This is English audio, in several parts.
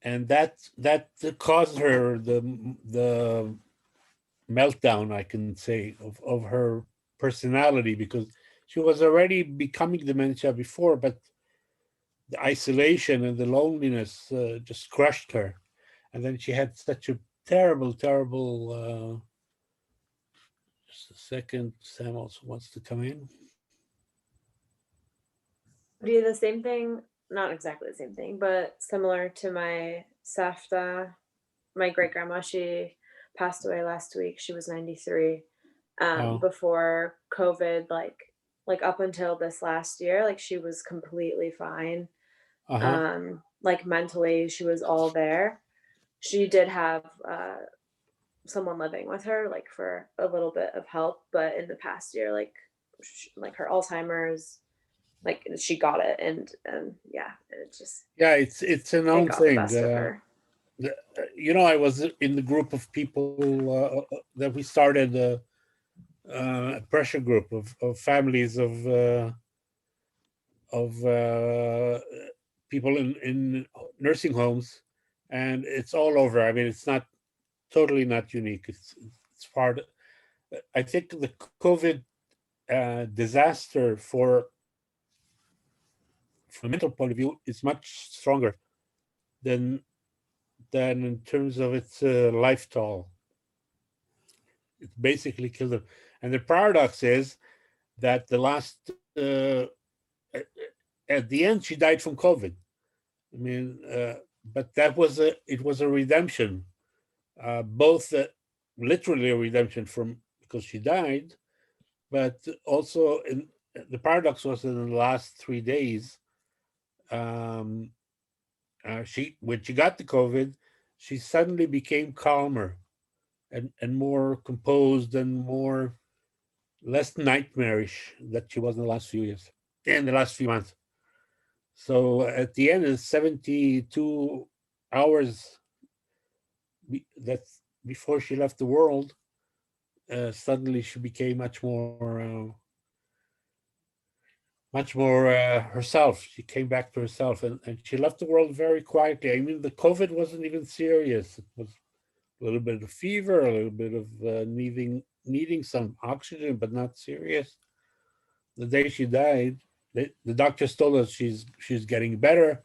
and that caused her the meltdown, I can say, of her personality, because she was already becoming dementia before, but the isolation and the loneliness just crushed her. And then she had such a terrible, just a second, Sam also wants to come in. Do the same thing, not exactly the same thing, but similar to my Safta, my great grandma. She passed away last week. She was 93. Oh, Before COVID, like up until this last year, like she was completely fine. uh-huh. Like mentally, she was all there. She did have someone living with her, like for a little bit of help, but in the past year, like her Alzheimer's, like she got it, and yeah, it just Yeah, it's a it known got the thing. best of her. I was in the group of people that we started a pressure group of families of people in nursing homes, and it's all over. I mean, it's not totally not unique. It's part. I think the COVID disaster for from a mental point of view is much stronger than in terms of its life toll. It basically killed them. And the paradox is that the last at the end she died from COVID. I mean, but that was it was a redemption, both literally a redemption from because she died, but also in the paradox was in the last 3 days. Um, she when she got the COVID, she suddenly became calmer and more composed and more less nightmarish that she was in the last few years, in the last few months. So at the end of 72 hours, that's before she left the world, suddenly she became much more herself. She came back to herself, and she left the world very quietly. I mean, the COVID wasn't even serious. It was a little bit of fever, a little bit of needing some oxygen, but not serious. The day she died, the doctors told us she's getting better.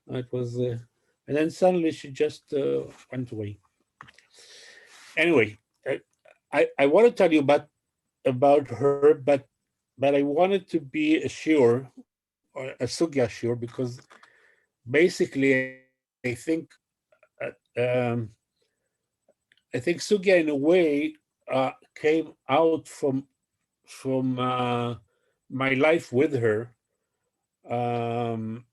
It was, and then suddenly she just went away. Anyway, I want to tell you about her, but I wanted to be a shiur or a sugya shiur because basically uh, um, I think sugya in a way came out from my life with her, um,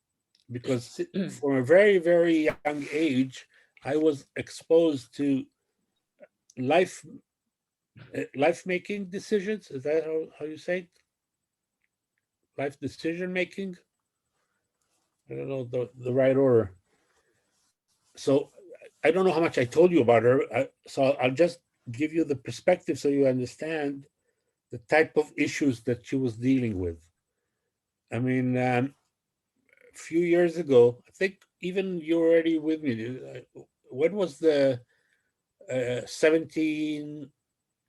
because from a very young age I was exposed to life life making decisions. Is that how you say it? Life decision making. I don't know the right order. So I don't know how much I told you about her. So I'll just give you the perspective so you understand the type of issues that she was dealing with. I mean, a few years ago, I think even you're already with me. When was the 70th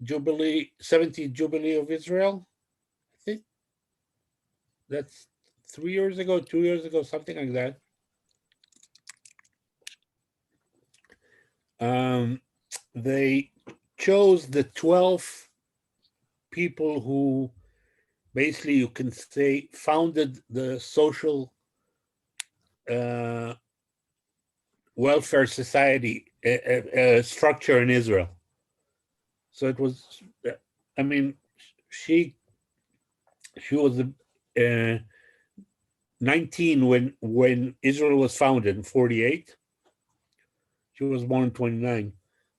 Jubilee of Israel? I think that's 3 years ago, 2 years ago, something like that. Um, they chose the 12 people who basically you can say founded the social uh, welfare society structure in Israel. So it was, I mean, she she was 19 when Israel was founded in 48. She was born in 29.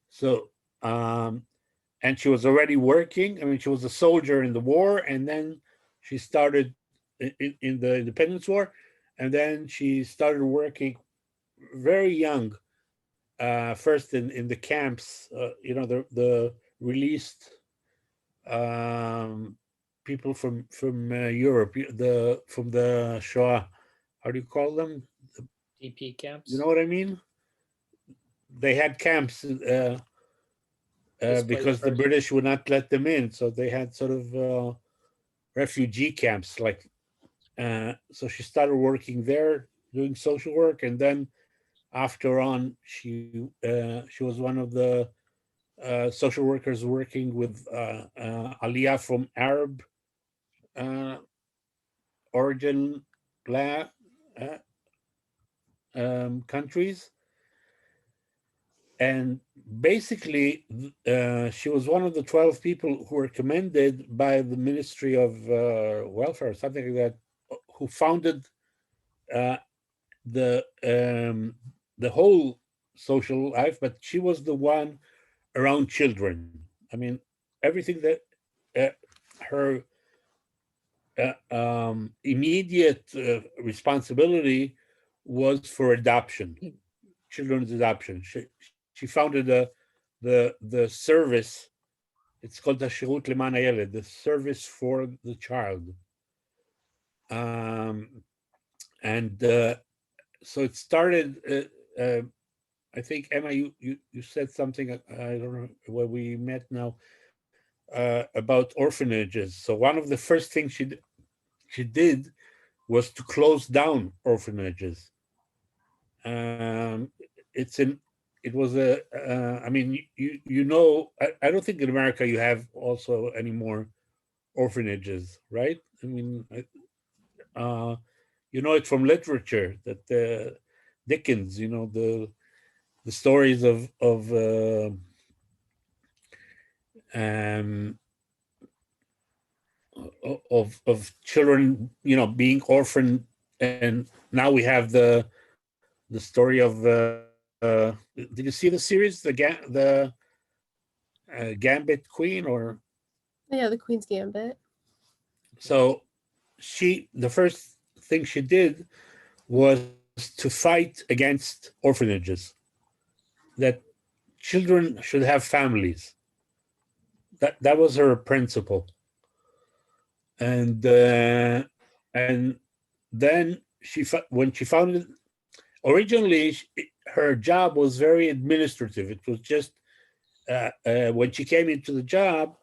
So um, and she was already working. I mean, she was a soldier in the war, and then she started in the Independence War, and then she started working very young. First in the camps, the released um, people from Europe, the from the Shoah, how do you call them? DP camps. You know what I mean? They had camps because the British would not let them in, so they had sort of refugee camps. Like, so she started working there, doing social work, and then after on, she was one of the social workers working with Aliyah from Arab uh, origin uh, countries. And basically, she was one of the 12 people who were commended by the Ministry of Welfare, something like that, who founded uh, the whole social life. But she was the one around children. I mean, everything that her immediate responsibility was for adoption, children's adoption. She founded the service. It's called the Shirut Leman Hayeled, the service for the child. And so it started. I think, Emma, you said something. I don't know where we met now about orphanages. So one of the first things she did was to close down orphanages. Um, it's in. It was a. I mean, you know, I don't think in America you have also any more orphanages, right? I mean, you know it from literature that Dickens, you know, the stories um, of children, you know, being orphaned, and now we have the story of. Did you see the series, the Gambit Queen, or? Yeah, the Queen's Gambit. So the first thing she did was to fight against orphanages, that children should have families. That was her principle. And then when she founded, originally her job was very administrative. It was just when she came into the job,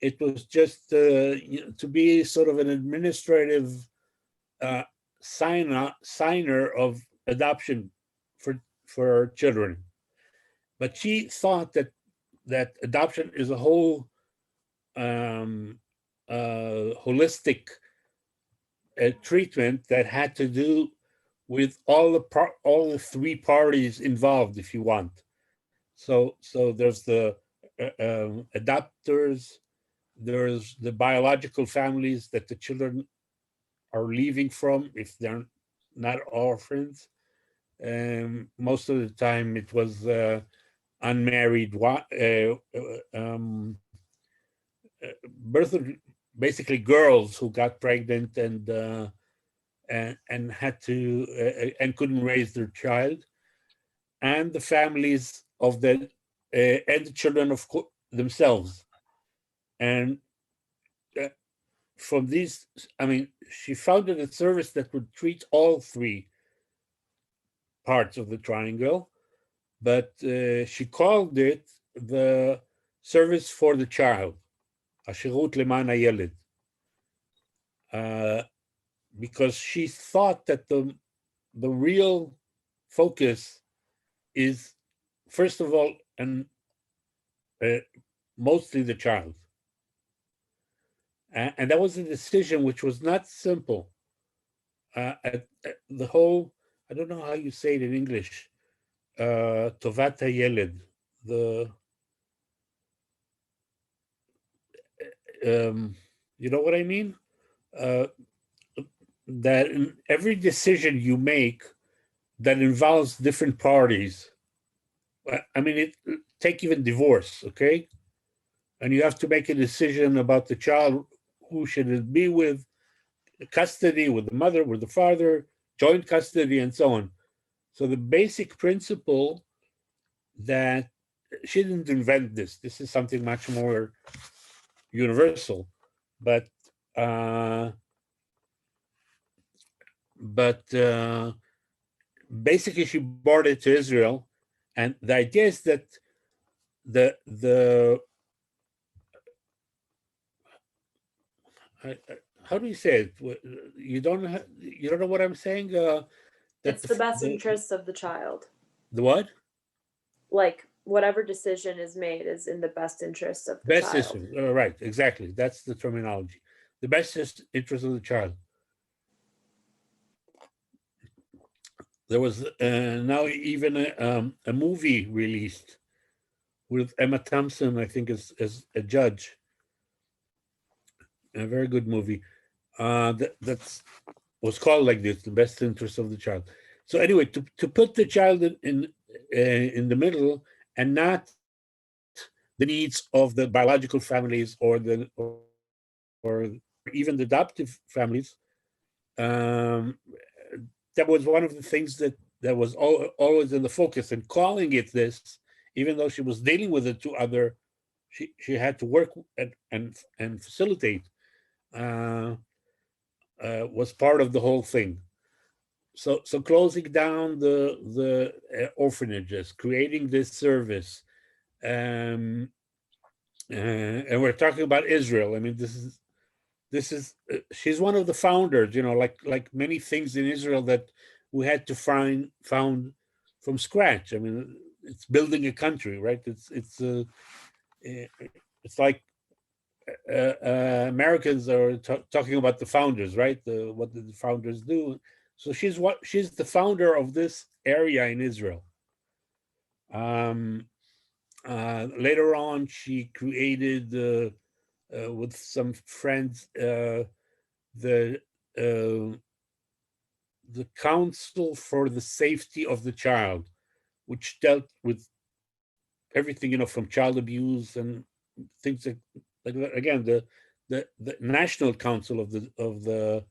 it was just to be sort of an administrative uh, signer of adoption for children. But she thought that adoption is a whole holistic treatment that had to do with all the three parties involved, if you want. So there's the adopters, there's the biological families that the children are leaving from if they're not orphans. Most of the time it was unmarried birth of basically girls who got pregnant and had to and couldn't raise their child, and the families of the and the children of themselves. And from these, I mean, she founded a service that would treat all three parts of the triangle, but she called it the service for the child, Ashirut Leman Hayeled, because she thought that the real focus is, first of all, and mostly the child. And that was a decision which was not simple. The whole, I don't know how you say it in English, Tovat HaYeled, you know what I mean? That in every decision you make that involves different parties, I mean, take even divorce, okay? And you have to make a decision about the child, who should it be with, custody, with the mother, with the father, joint custody, and so on. So the basic principle that she didn't invent this. This is something much more universal. But but basically she brought it to Israel, and the idea is that the how do you say it? You don't know what I'm saying? That It's the best interests of the child. the what? Like whatever decision is made is in the best interest of the Best child. interest. Right, exactly. That's the terminology. The best interest of the child. There was now even a movie released with Emma Thompson, I think, as a judge. A very good movie. That's was called like this: the best interest of the child. So anyway, to put the child in the middle and not the needs of the biological families or even the adoptive families. That was one of the things that was always in the focus, and calling it this, even though she was dealing with it to other, she had to work and facilitate, was part of the whole thing. So closing down the orphanages, creating this service, and we're talking about Israel. I mean, this is she's one of the founders, like many things in Israel that we had to found from scratch. I mean, it's building a country, right? It's like Americans are talking about the founders, right? What did the founders do? So she's the founder of this area in Israel. Later on, she created with some friends the Council for the Safety of the Child, which dealt with everything, from child abuse and things like that. Again, the National Council of the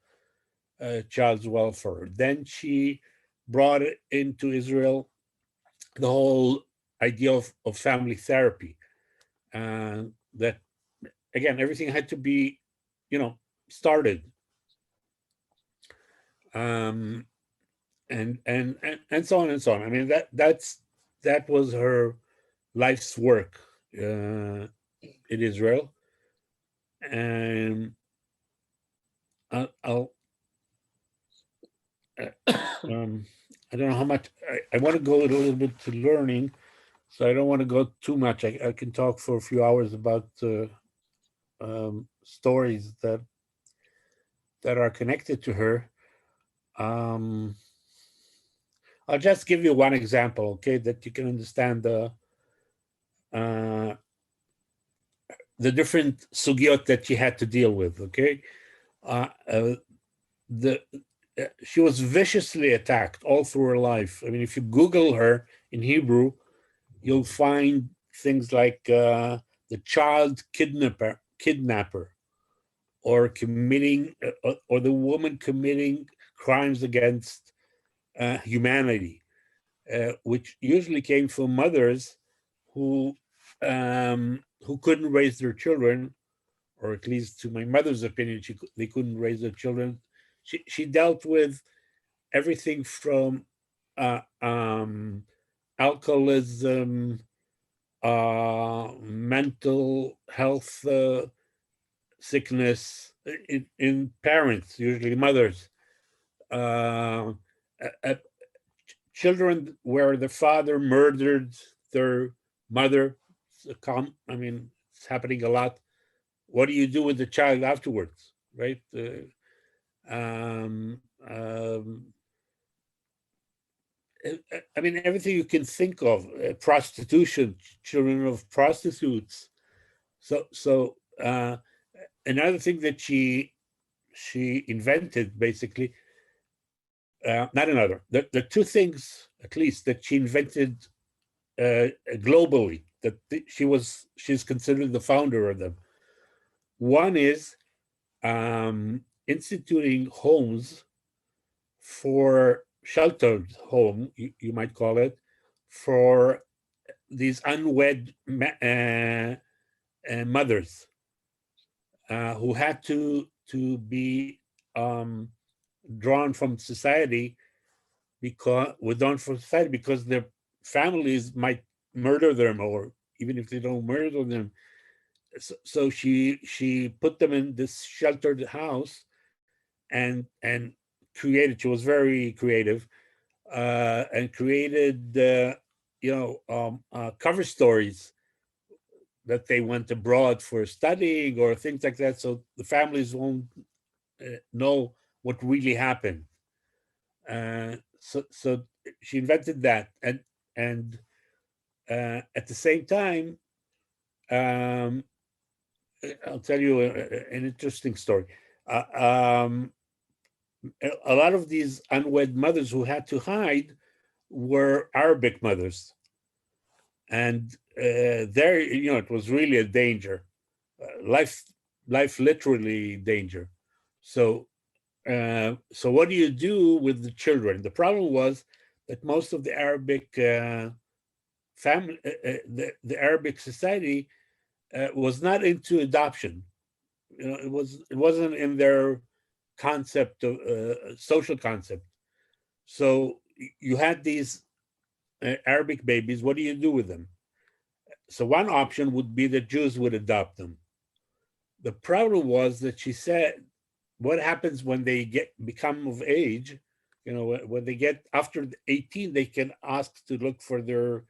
child's welfare. Then she brought it into Israel the whole idea of family therapy. That again, everything had to be, started. And so on and so on. I mean, that was her life's work in Israel. And I'll I don't know how much I want to go a little bit to learning, so I don't want to go too much. I can talk for a few hours about stories that are connected to her. I'll just give you one example, okay, that you can understand the different sugyot that she had to deal with. Okay, she was viciously attacked all through her life. I mean, if you Google her in Hebrew, you'll find things like the child kidnapper, or committing, or the woman committing crimes against humanity, which usually came from mothers who couldn't raise their children, or at least to my mother's opinion, they couldn't raise their children. She dealt with everything from alcoholism, mental health sickness in parents, usually mothers, children where the father murdered their mother. I mean, it's happening a lot. What do you do with the child afterwards, right? I mean, everything you can think of, prostitution, children of prostitutes. So another thing that she invented, basically, not another. The two things, at least, that she invented globally, that she's considered the founder of them. One is instituting homes for sheltered home, you might call it, for these unwed mothers who had to be drawn from society because their families might murder them, or even if they don't murder them. So she put them in this sheltered house and created. She was very creative and created cover stories that they went abroad for studying or things like that, so the families won't know what really happened. So she invented that, and at the same time, um, I'll tell you an interesting story. Uh, um, a lot of these unwed mothers who had to hide were Arabic mothers, and there, it was really a danger, life literally danger. So what do you do with the children? The problem was that most of the Arabic family, the Arabic society was not into adoption. It wasn't in their concept of social concept. So you had these Arabic babies. What do you do with them? So one option would be that Jews would adopt them. The problem was that she said, what happens when they become of age? When they get after 18, they can ask to look for their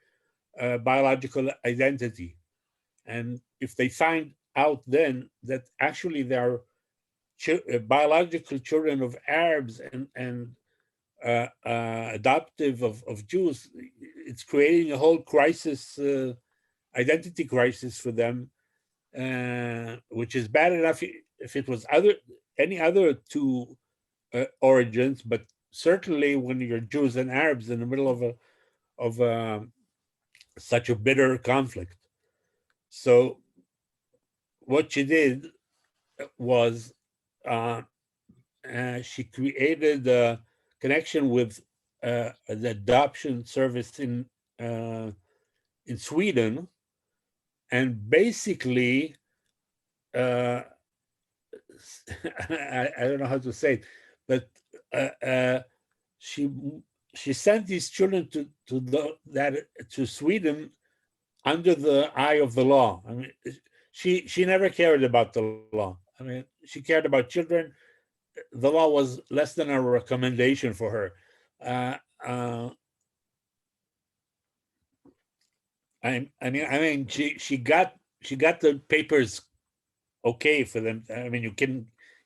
biological identity. And if they find out then that actually they are biological children of Arabs and adoptive of Jews, it's creating a whole crisis, identity crisis for them, which is bad enough if it was any other two origins, but certainly when you're Jews and Arabs in the middle of such a bitter conflict. So what she did was she created a connection with the adoption service in Sweden, and basically, uh, I don't know how to say it, but uh, uh, she she sent these children to Sweden under the eye of the law. I mean, she never cared about the law. I mean, she cared about children. The law was less than a recommendation for her. Uh, uh, I mean, she got the papers okay for them. I mean, you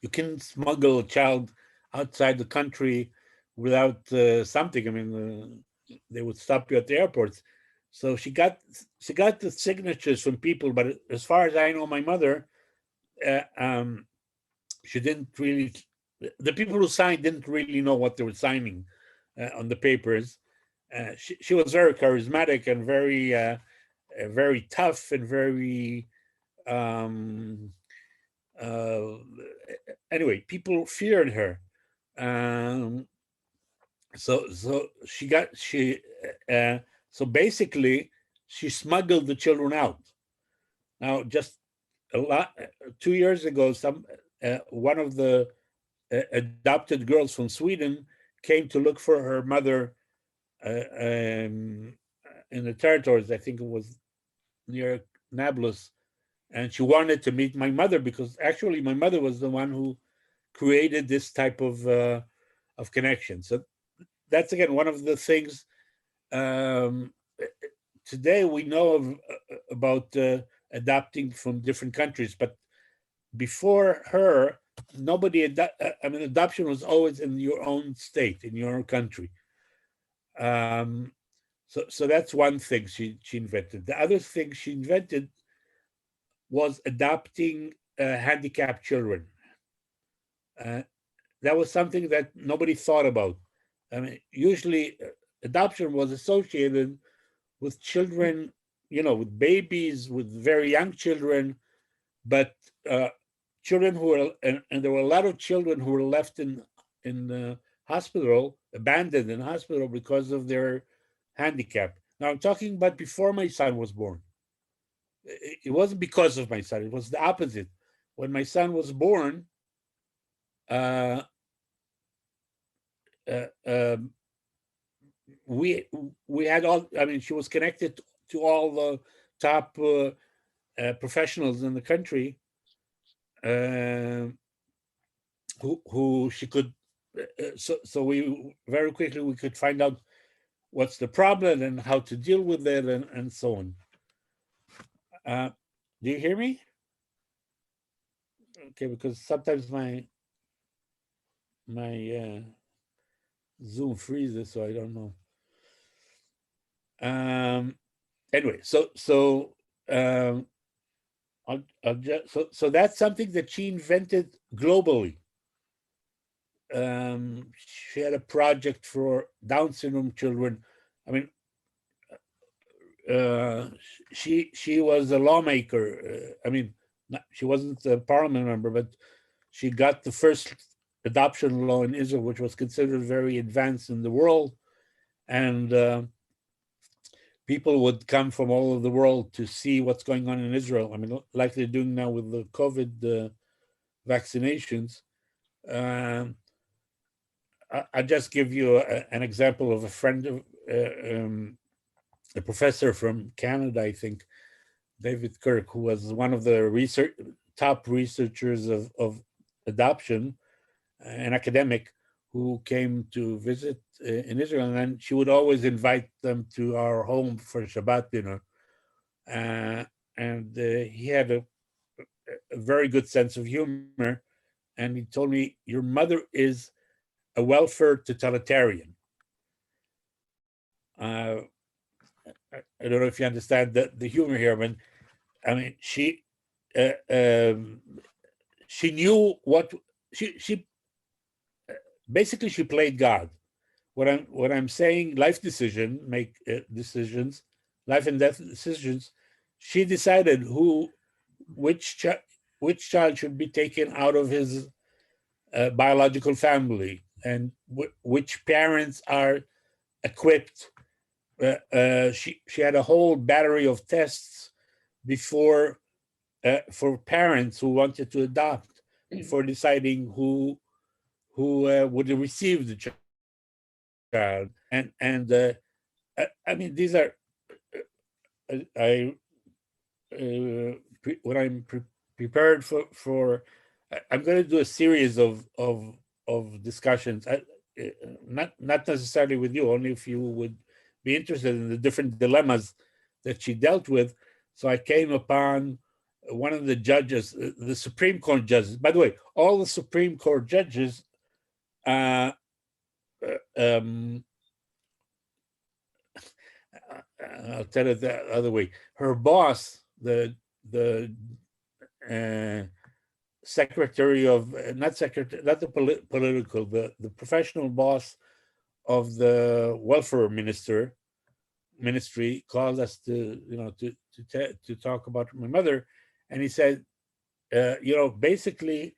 can smuggle a child outside the country without something. I mean, they would stop you at the airports. So she got the signatures from people, but as far as I know, my mother, uh, um, she didn't really. The people who signed didn't really know what they were signing on the papers. She was very charismatic and very tough and very um, uh, anyway, people feared her. Um, so uh, so basically she smuggled the children out. Now, just a lot 2 years ago, one of the adopted girls from Sweden came to look for her mother in the territories. I think it was near Nablus, and she wanted to meet my mother because actually my mother was the one who created this type of connection. So that's again one of the things um, today we know about adopting from different countries, but before her, I mean, adoption was always in your own state, in your own country. Um, so that's one thing she invented. The other thing she invented was adopting handicapped children. Uh, that was something that nobody thought about. I mean, usually adoption was associated with children, with babies, with very young children, but uh, children who were, and there were a lot of children who were left in hospital, abandoned in hospital because of their handicap. Now I'm talking about before my son was born. It wasn't because of my son; it was the opposite. When my son was born, uh, we had all. I mean, she was connected to all the top professionals in the country, who she could. So we very quickly we could find out what's the problem and how to deal with it and so on. Do you hear me? Okay, because sometimes my Zoom freezes, so I don't know. Anyway, I'll just, so that's something that she invented globally. She had a project for Down syndrome children. I mean, she was a lawmaker. I mean, she wasn't a parliament member, but she got the first adoption law in Israel, which was considered very advanced in the world, and people would come from all over the world to see what's going on in Israel. I mean, like they're doing now with the COVID vaccinations. I'll just give you an example of a friend of a professor from Canada, I think, David Kirk, who was one of the top researchers of adoption, an academic who came to visit in Israel, and then she would always invite them to our home for Shabbat dinner. And he had a very good sense of humor, and he told me, "Your mother is a welfare totalitarian." I don't know if you understand the humor here, but I mean, she knew what she basically she played God. What I'm saying, life decisions, life and death decisions. She decided which child should be taken out of his biological family, and which parents are equipped. She had a whole battery of tests before for parents who wanted to adopt, before deciding who would receive the child. And I mean, these are when I'm prepared for I'm going to do a series of discussions. Not necessarily with you, only if you would be interested in the different dilemmas that she dealt with. So I came upon one of the judges, the Supreme Court judges. By the way, all the Supreme Court judges, I'll tell it the other way. Her boss, the secretary of not the political, the professional boss of the welfare ministry, called us to talk about my mother, and he said, basically,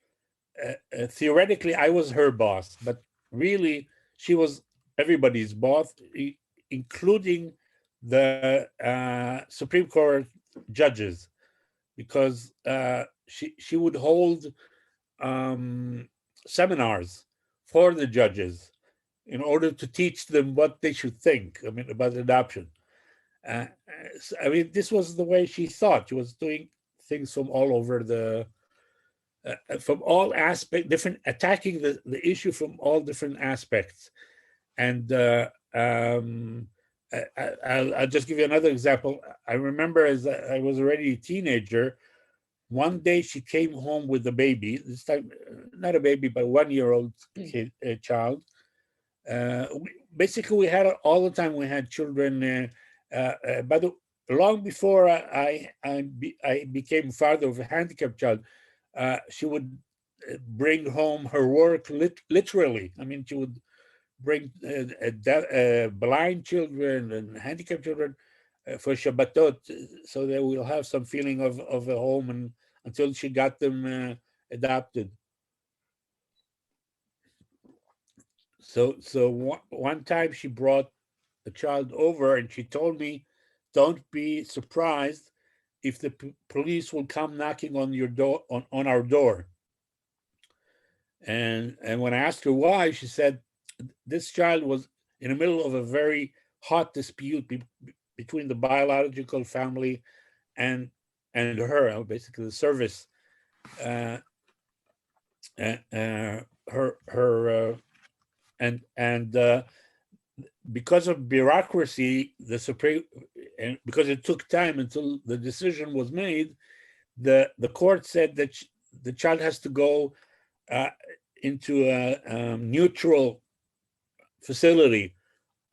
theoretically, I was her boss, but really, she was everybody's boss, including the Supreme Court judges, because she would hold seminars for the judges in order to teach them what they should think, I mean, about adoption. I mean, this was the way she thought. She was doing things from all over from all aspects, attacking the issue from all different aspects. And I'll just give you another example. I remember as I was already a teenager, one day she came home with a baby, this time not a baby, but a 1-year-old child. Basically, we had all the time we had children. But long before I became father of a handicapped child, she would bring home her work literally. I mean, she would bring blind children and handicapped children for Shabbatot, so they will have some feeling of a home, and until she got them adopted. So one time she brought a child over, and she told me, "Don't be surprised if the police will come knocking on your door, on our door." And when I asked her why, she said, this child was in the middle of a very hot dispute between the biological family and her, basically the service. Uh, her and because of bureaucracy, the Supreme, and because it took time until the decision was made, the court said that the child has to go into a neutral facility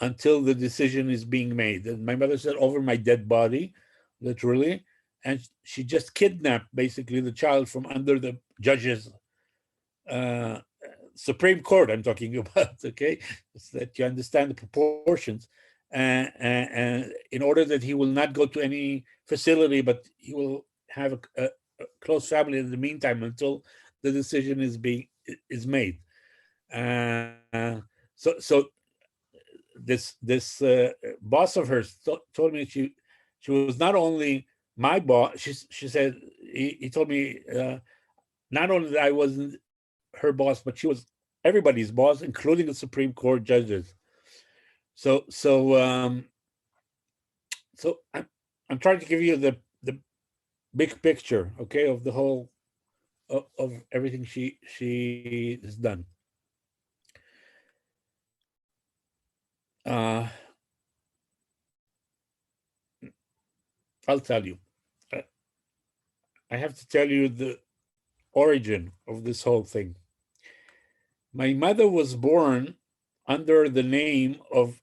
until the decision is being made. And my mother said, over my dead body, literally, and she just kidnapped basically the child from under the judge's Supreme Court I'm talking about, okay? So that you understand the proportions. And in order that he will not go to any facility, but he will have a close family in the meantime until the decision is made. So this boss of hers told me she was not only my boss. She said he told me not only that I wasn't her boss, but she was everybody's boss, including the Supreme Court judges. So I'm trying to give you the big picture, okay, of the whole of everything she has done. I'll tell you. I have to tell you the origin of this whole thing. My mother was born under the name of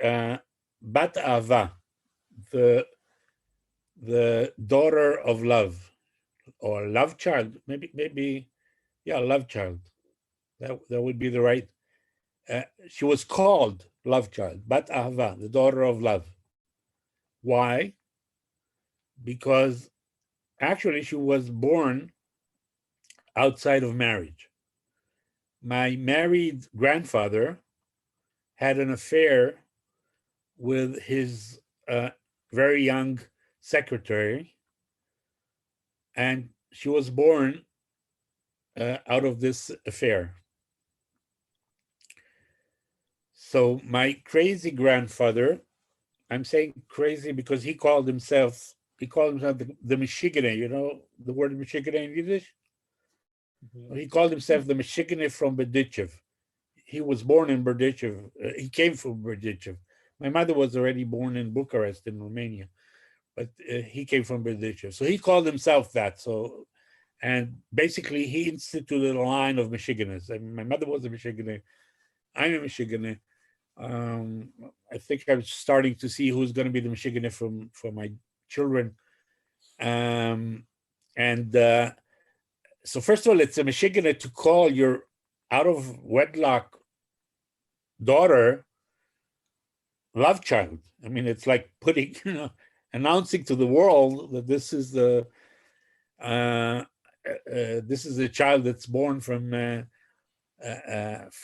Bat Ava, the daughter of love, or love child, maybe, yeah, love child. That would be the right. She was called love child, Bat Ava, the daughter of love. Why? Because actually she was born outside of marriage. My married grandfather had an affair with his very young secretary, and she was born out of this affair. So my crazy grandfather, I'm saying crazy because he called himself the Michigane, you know the word Michigane in Yiddish? Mm-hmm. He called himself the Michigane from Berdichev. He was born in Berdichev. He came from Berdichev. My mother was already born in Bucharest in Romania, but he came from Berdichev. So he called himself that. So, and basically he instituted a line of Michiganers. I mean, my mother was a Michigane. I'm a Michigane. I think I'm starting to see who's going to be the Michigane for my children. So first of all, it's a Michigane to call your out of wedlock daughter love child. I mean, it's like putting, announcing to the world that this is a child that's born from a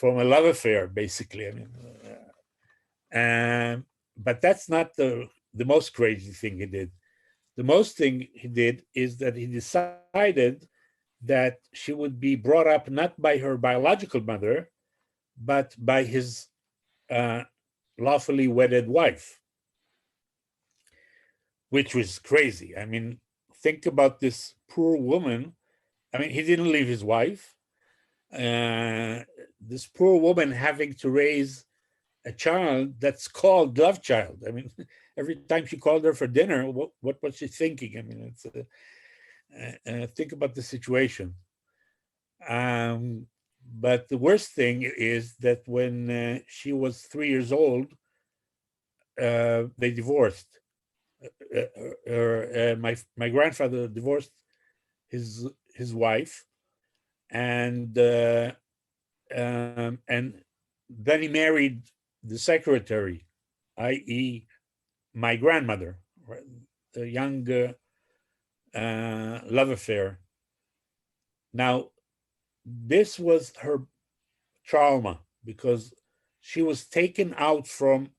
love affair, basically. I mean, but that's not the most crazy thing he did. The most thing he did is that he decided that she would be brought up not by her biological mother, but by his lawfully wedded wife, which was crazy. I mean, think about this poor woman. I mean, he didn't leave his wife. This poor woman having to raise a child that's called love child. I mean, every time she called her for dinner, what was she thinking? I mean, it's think about the situation. But the worst thing is that when she was 3 years old, they divorced. My grandfather divorced his wife, and then he married the secretary, i.e., my grandmother, the young love affair. Now, this was her trauma because she was taken out from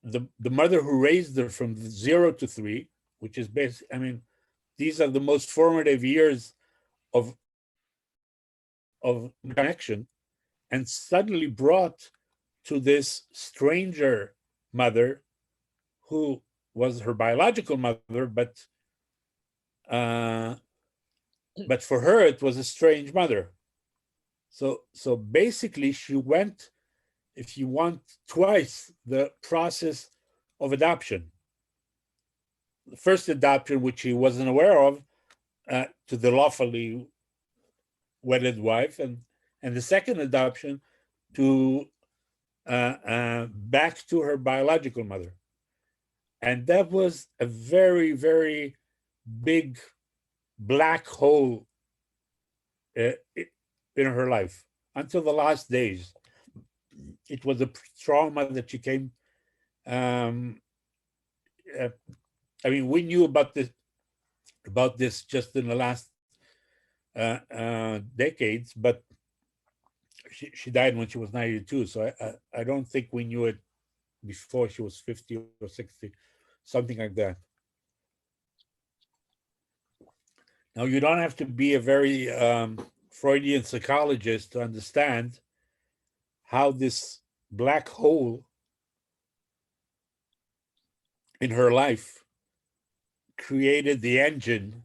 the mother who raised her from 0 to 3, which is basic. I mean, these are the most formative years of connection, and suddenly brought to this stranger mother who was her biological mother, uh, but for her it was a strange mother. So basically she went, if you want, twice the process of adoption. The first adoption, which he wasn't aware of, to the lawfully wedded wife, and the second adoption to back to her biological mother. And that was a very, very big black hole in her life until the last days. It was a trauma that she came. I mean, we knew about this just in the last decades, but she died when she was 92. So I don't think we knew it before she was 50 or 60, something like that. Now, you don't have to be a very Freudian psychologist to understand how this black hole in her life created the engine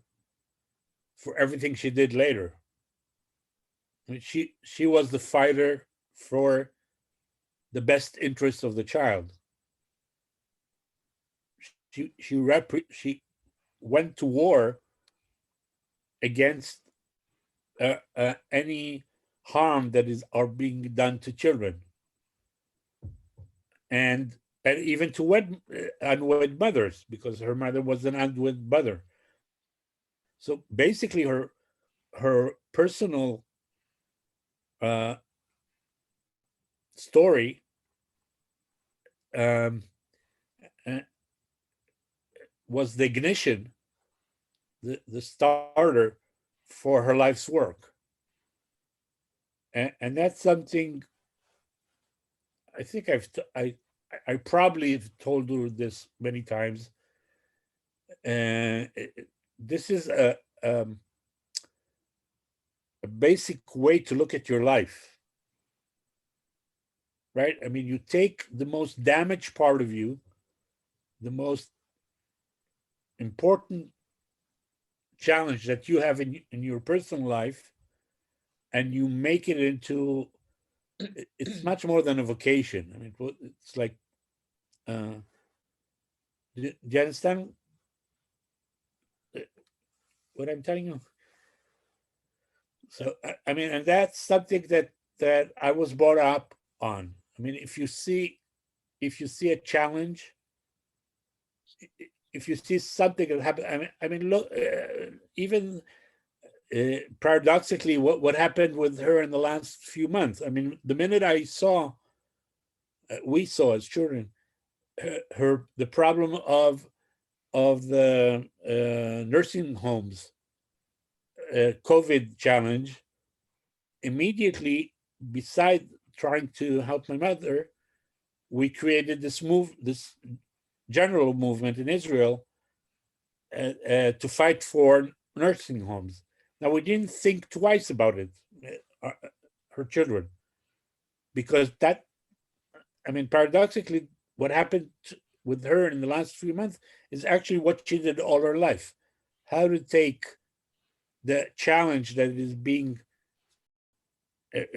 for everything she did later. I mean, she was the fighter for the best interests of the child. She went to war against any harm that are being done to children, and even to unwed mothers, because her mother was an unwed mother. So basically, her personal story was the ignition, the starter for her life's work. And that's something I think I probably have told her this many times. This is a basic way to look at your life, right? I mean, you take the most damaged part of you, the most important challenge that you have in your personal life, and you make it into, it's much more than a vocation. I mean, it's like, do you understand what I'm telling you? So, I mean, and that's something that I was brought up on. I mean, if you see a challenge, if you see something that happened, I mean, look, even paradoxically, what happened with her in the last few months. I mean, the minute we saw as children, the problem of the nursing homes, COVID challenge, immediately, beside trying to help my mother, we created this general movement in Israel to fight for nursing homes. Now, we didn't think twice about it, her children, because that, I mean, paradoxically, what happened with her in the last few months is actually what she did all her life. How to take the challenge that is being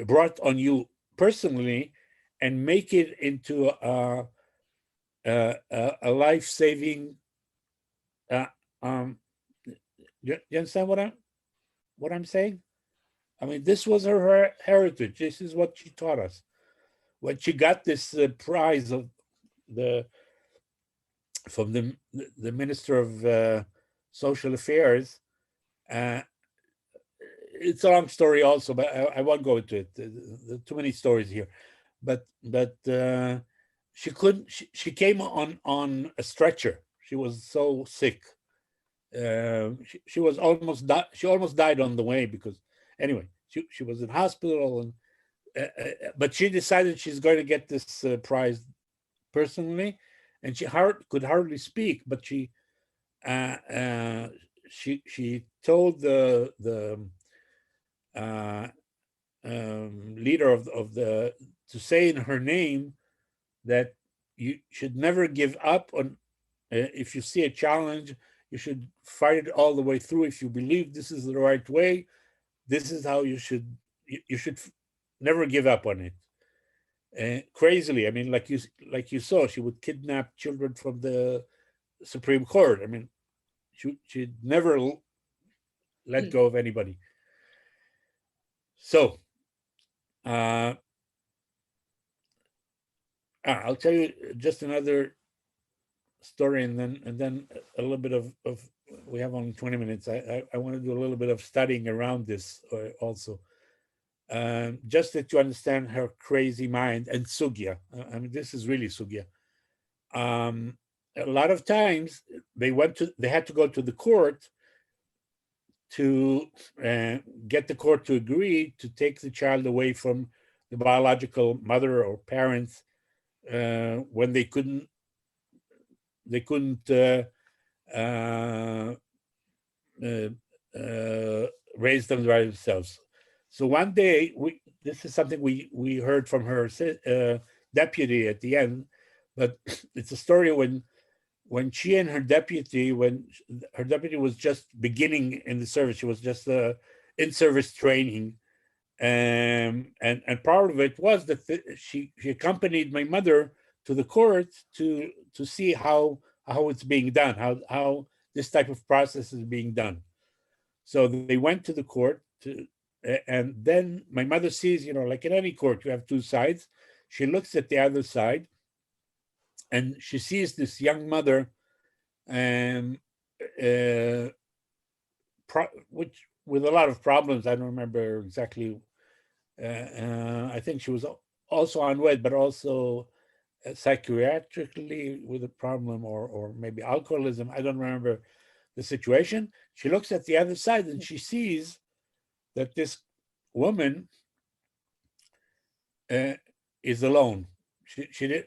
brought on you personally and make it into a life-saving. You understand what I'm saying? I mean, this was her heritage. This is what she taught us. When she got this prize from the Minister of Social Affairs, it's a long story also, but I won't go into it. There are too many stories here. But she couldn't. She came on a stretcher. She was so sick. She was almost died. She almost died on the way because, anyway, she was in hospital, and but she decided she's going to get this prize personally, and she could hardly speak, but she told the leader of the, to say in her name that you should never give up on, if you see a challenge, you should fight it all the way through. If you believe this is the right way, this is how you should never give up on it. Crazily, I mean, like you saw, she would kidnap children from the Supreme Court. I mean, she'd never let go of anybody. So I'll tell you just another story, and then a little bit of we have only 20 minutes. I want to do a little bit of studying around this also, just that you understand her crazy mind and sugya. I mean, this is really sugya. A lot of times they had to go to the court to get the court to agree to take the child away from the biological mother or parents when they couldn't raise them by themselves. So one day, this is something we heard from her deputy at the end, but it's a story when she and her deputy, when her deputy was just beginning in the service, she was just in-service training, and part of it was that she accompanied my mother to the court to see how it's being done, how this type of process is being done. So they went to the court and then my mother sees, like in any court, you have two sides. She looks at the other side and she sees this young mother, which with a lot of problems. I don't remember exactly. I think she was also unwed, but also psychiatrically with a problem, or maybe alcoholism. I don't remember the situation. She looks at the other side and she sees that this woman is alone.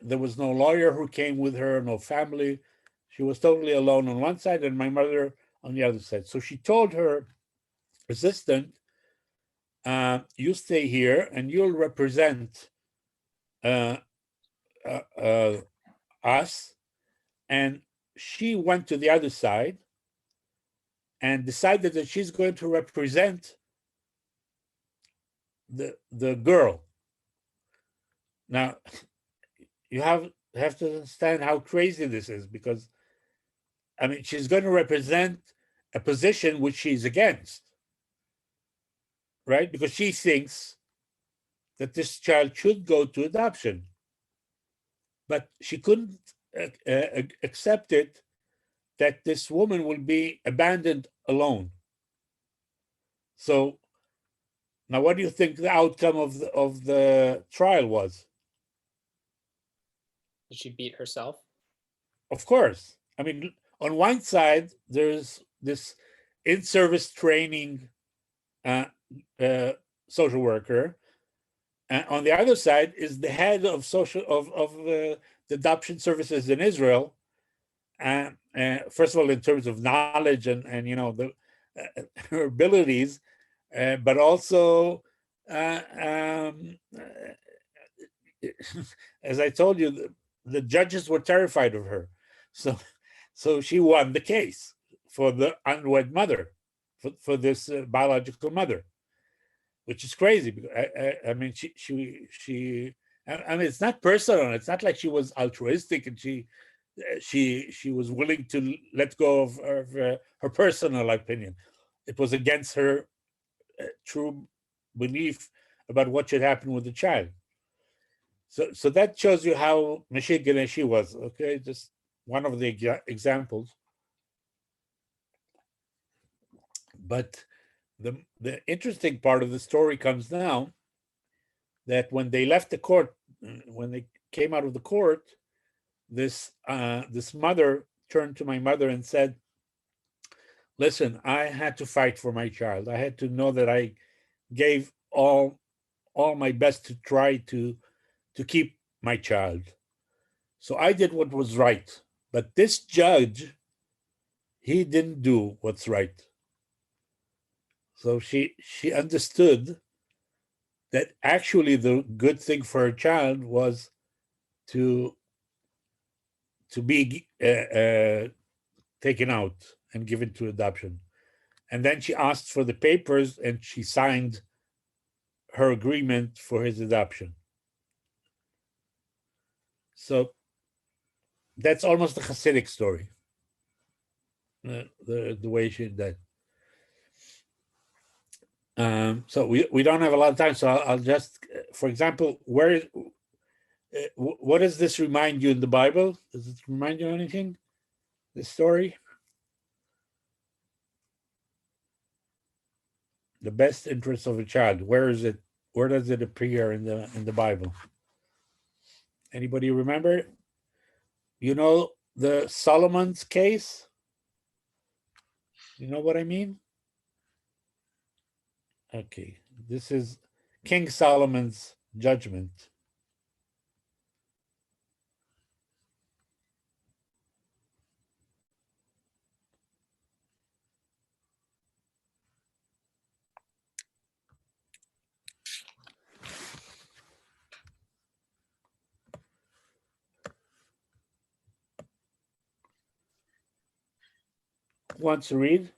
There was no lawyer who came with her, no family. She was totally alone on one side and my mother on the other side. So she told her assistant, you stay here and you'll represent us. And she went to the other side and decided that she's going to represent the girl. Now, you have to understand how crazy this is, because, I mean, she's going to represent a position which she's against, right? Because she thinks that this child should go to adoption. But she couldn't accept it that this woman will be abandoned alone. So now, what do you think the outcome of the trial was? Did she beat herself? Of course. I mean, on one side, there's this in-service training social worker. And on the other side is the head of the adoption services in Israel. First of all, in terms of knowledge and her abilities, but also, as I told you, the judges were terrified of her. So she won the case for the unwed mother, for this biological mother, which is crazy. Because I mean, she I mean, it's not personal. It's not like she was altruistic and she was willing to let go of her personal opinion. It was against her true belief about what should happen with the child. So that shows you how Michigan she was. Okay, just one of the examples. But the interesting part of the story comes now, that when they left the court, when they came out of the court, this mother turned to my mother and said, listen, I had to fight for my child. I had to know that I gave all my best to try to keep my child. So I did what was right. But this judge, he didn't do what's right. So she understood that actually the good thing for her child was to be taken out and given to adoption. And then she asked for the papers and she signed her agreement for his adoption. So that's almost a Hasidic story, the way she did that. So we don't have a lot of time, so I'll just, for example, what does this remind you in the Bible? Does it remind you of anything, this story? The best interest of a child. Where is it? Where does it appear in the Bible? Anybody remember? You know the Solomon's case? You know what I mean? Okay, this is King Solomon's judgment. Who wants to read?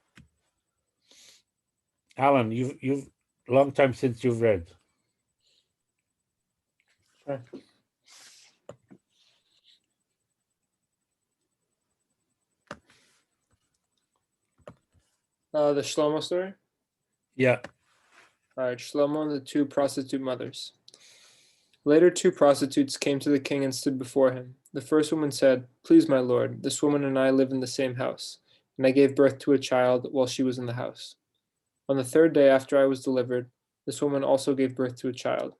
Alan, you've long time since you've read. Sure. The Shlomo story. Yeah. All right, Shlomo and the two prostitute mothers. Later, two prostitutes came to the king and stood before him. The first woman said, "Please, my lord, this woman and I live in the same house, and I gave birth to a child while she was in the house. On the third day after I was delivered, this woman also gave birth to a child.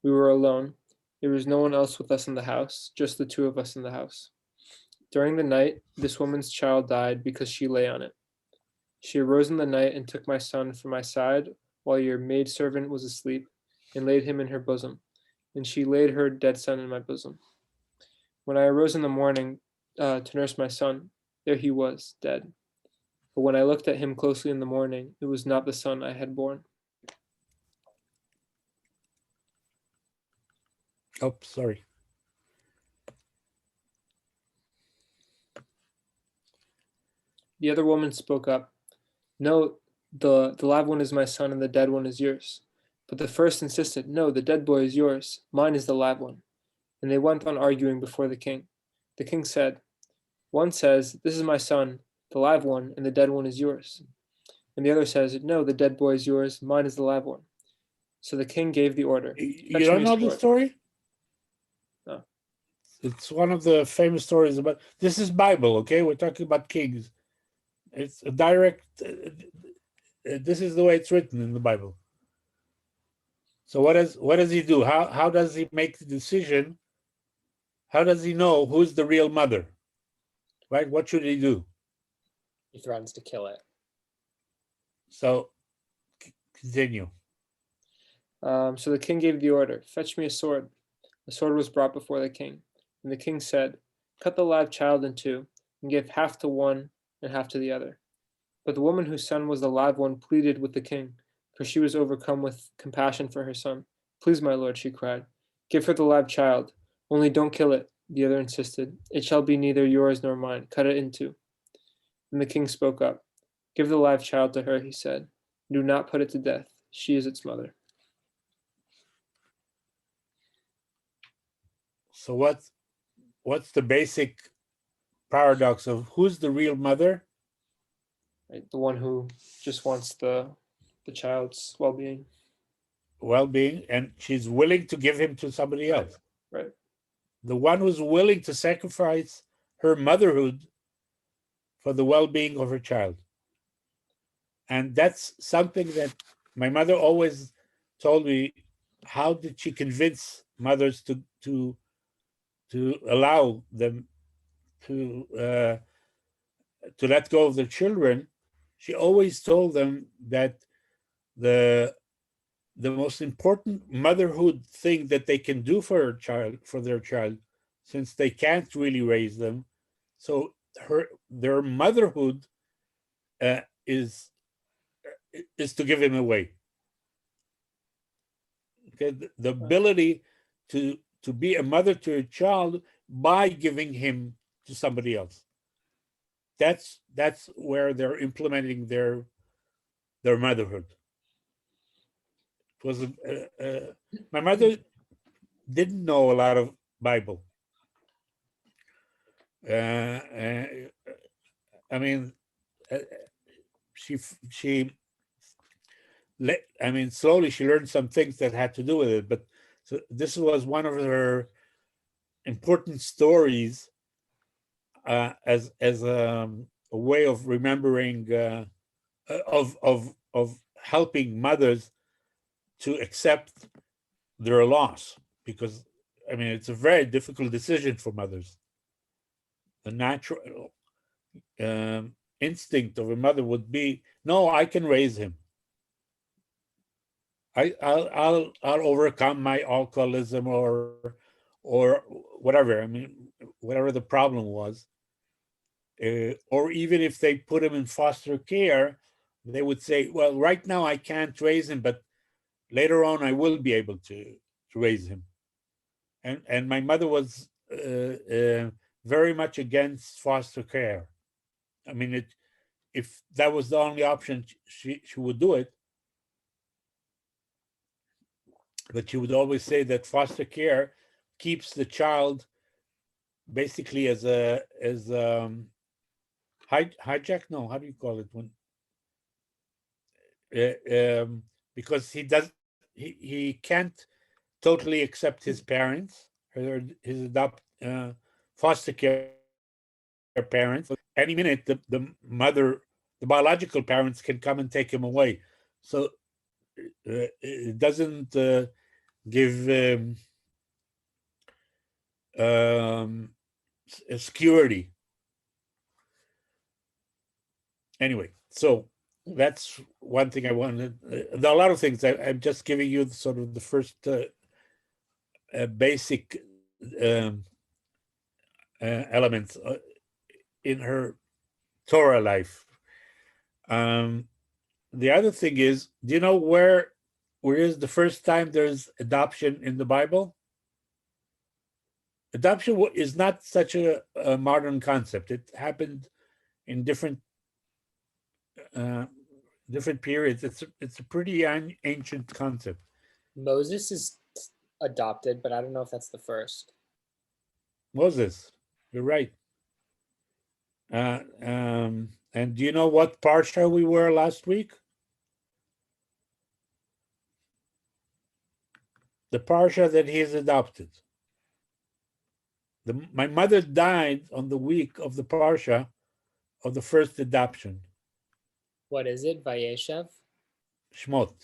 We were alone. There was no one else with us in the house, just the two of us in the house. During the night, this woman's child died because she lay on it. She arose in the night and took my son from my side while your maidservant was asleep, and laid him in her bosom, and she laid her dead son in my bosom. When I arose in the morning to nurse my son, there he was, dead. But when I looked at him closely in the morning, it was not the son I had born." Oh, sorry. The other woman spoke up. "No, the live one is my son and the dead one is yours." But the first insisted, "No, the dead boy is yours. Mine is the live one." And they went on arguing before the king. The king said, "One says, 'This is my son, the live one, and the dead one is yours.' And the other says, 'No, the dead boy is yours. Mine is the live one.' So the king gave the order. You don't know the story? No. It's one of the famous stories about. This is Bible, okay? We're talking about kings. It's a direct. This is the way it's written in the Bible. So what does he do? How does he make the decision? How does he know who's the real mother? Right? What should he do? He threatens to kill it. So continue. So the king gave the order, "Fetch me a sword." The sword was brought before the king. And the king said, "Cut the live child in two, and give half to one and half to the other." But the woman whose son was the live one pleaded with the king, for she was overcome with compassion for her son. "Please, my lord," she cried, "give her the live child. Only don't kill it." The other insisted, "It shall be neither yours nor mine. Cut it in two." Then the king spoke up. "Give the live child to her," he said. "Do not put it to death. She is its mother." So what's the basic paradox of who's the real mother? Right? The one who just wants the child's well-being. Well-being, and she's willing to give him to somebody else. Right. The one who's willing to sacrifice her motherhood for the well-being of her child. And that's something that my mother always told me. How did she convince mothers to allow them to let go of their children? She always told them that the most important motherhood thing that they can do for their child, since they can't really raise them, so their motherhood is to give him away, Okay, the ability to be a mother to a child by giving him to somebody else. That's where they're implementing their motherhood. It was my mother didn't know a lot of Bible. I mean, she I mean, slowly she learned some things that had to do with it. But so this was one of her important stories as a way of remembering of helping mothers to accept their loss, because I mean it's a very difficult decision for mothers. The natural instinct of a mother would be, no, I can raise him. I'll overcome my alcoholism or whatever. I mean, whatever the problem was, or even if they put him in foster care, they would say, well, right now I can't raise him, but later on I will be able to raise him. And my mother was very much against foster care. I mean, if that was the only option, she would do it. But she would always say that foster care keeps the child basically as hijack. No, how do you call it when? Because he can't totally accept his parents or his foster care parents. Any minute, the mother, the biological parents can come and take him away. So it doesn't give security. Anyway, so that's one thing I wanted. There are a lot of things. I'm just giving you sort of the first basic elements in her Torah life. The other thing is, do you know where is the first time there's adoption in the Bible? Adoption is not such a modern concept. It happened in different periods. It's a pretty ancient concept. Moses is adopted, but I don't know if that's the first. Moses, you're right. And do you know what parsha we were last week? The parsha that he is adopted. My mother died on the week of the parsha of the first adoption. What is it? Vayeshev? Shmot.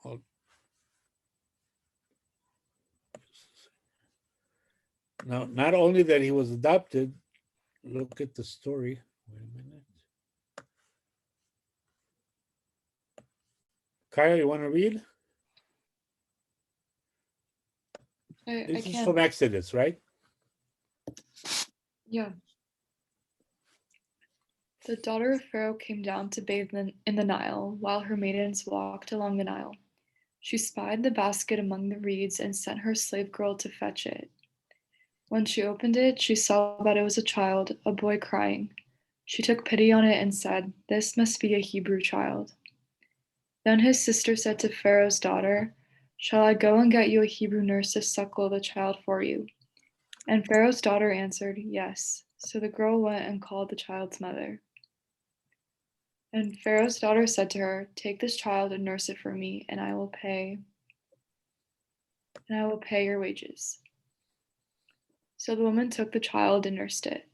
Well, now, not only that he was adopted, look at the story. Wait a minute. Kaya, you want to read? I This is can't. from Exodus, right? Yeah. The daughter of Pharaoh came down to bathe in the Nile while her maidens walked along the Nile. She spied the basket among the reeds and sent her slave girl to fetch it. When she opened it, she saw that it was a child, a boy crying. She took pity on it and said, "This must be a Hebrew child." Then his sister said to Pharaoh's daughter, "Shall I go and get you a Hebrew nurse to suckle the child for you?" And Pharaoh's daughter answered, "Yes." So the girl went and called the child's mother. And Pharaoh's daughter said to her, "Take this child and nurse it for me, and I will pay your wages." So the woman took the child and nursed it.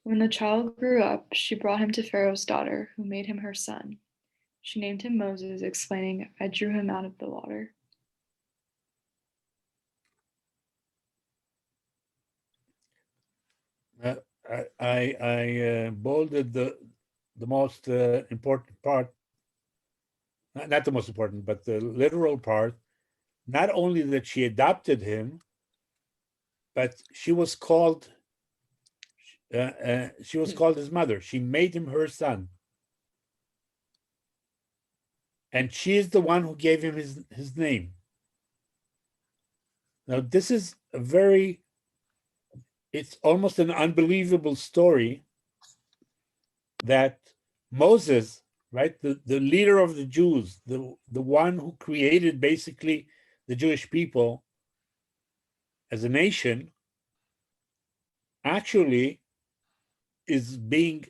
When the child grew up, she brought him to Pharaoh's daughter, who made him her son. She named him Moses, explaining, "I drew him out of the water." I bolded the most important part, not the most important, but the literal part. Not only that she adopted him, but she was called his mother. She made him her son. and she is the one who gave him his name. Now, this is it's almost an unbelievable story that Moses, right, the leader of the Jews, the one who created basically the Jewish people as a nation, actually is being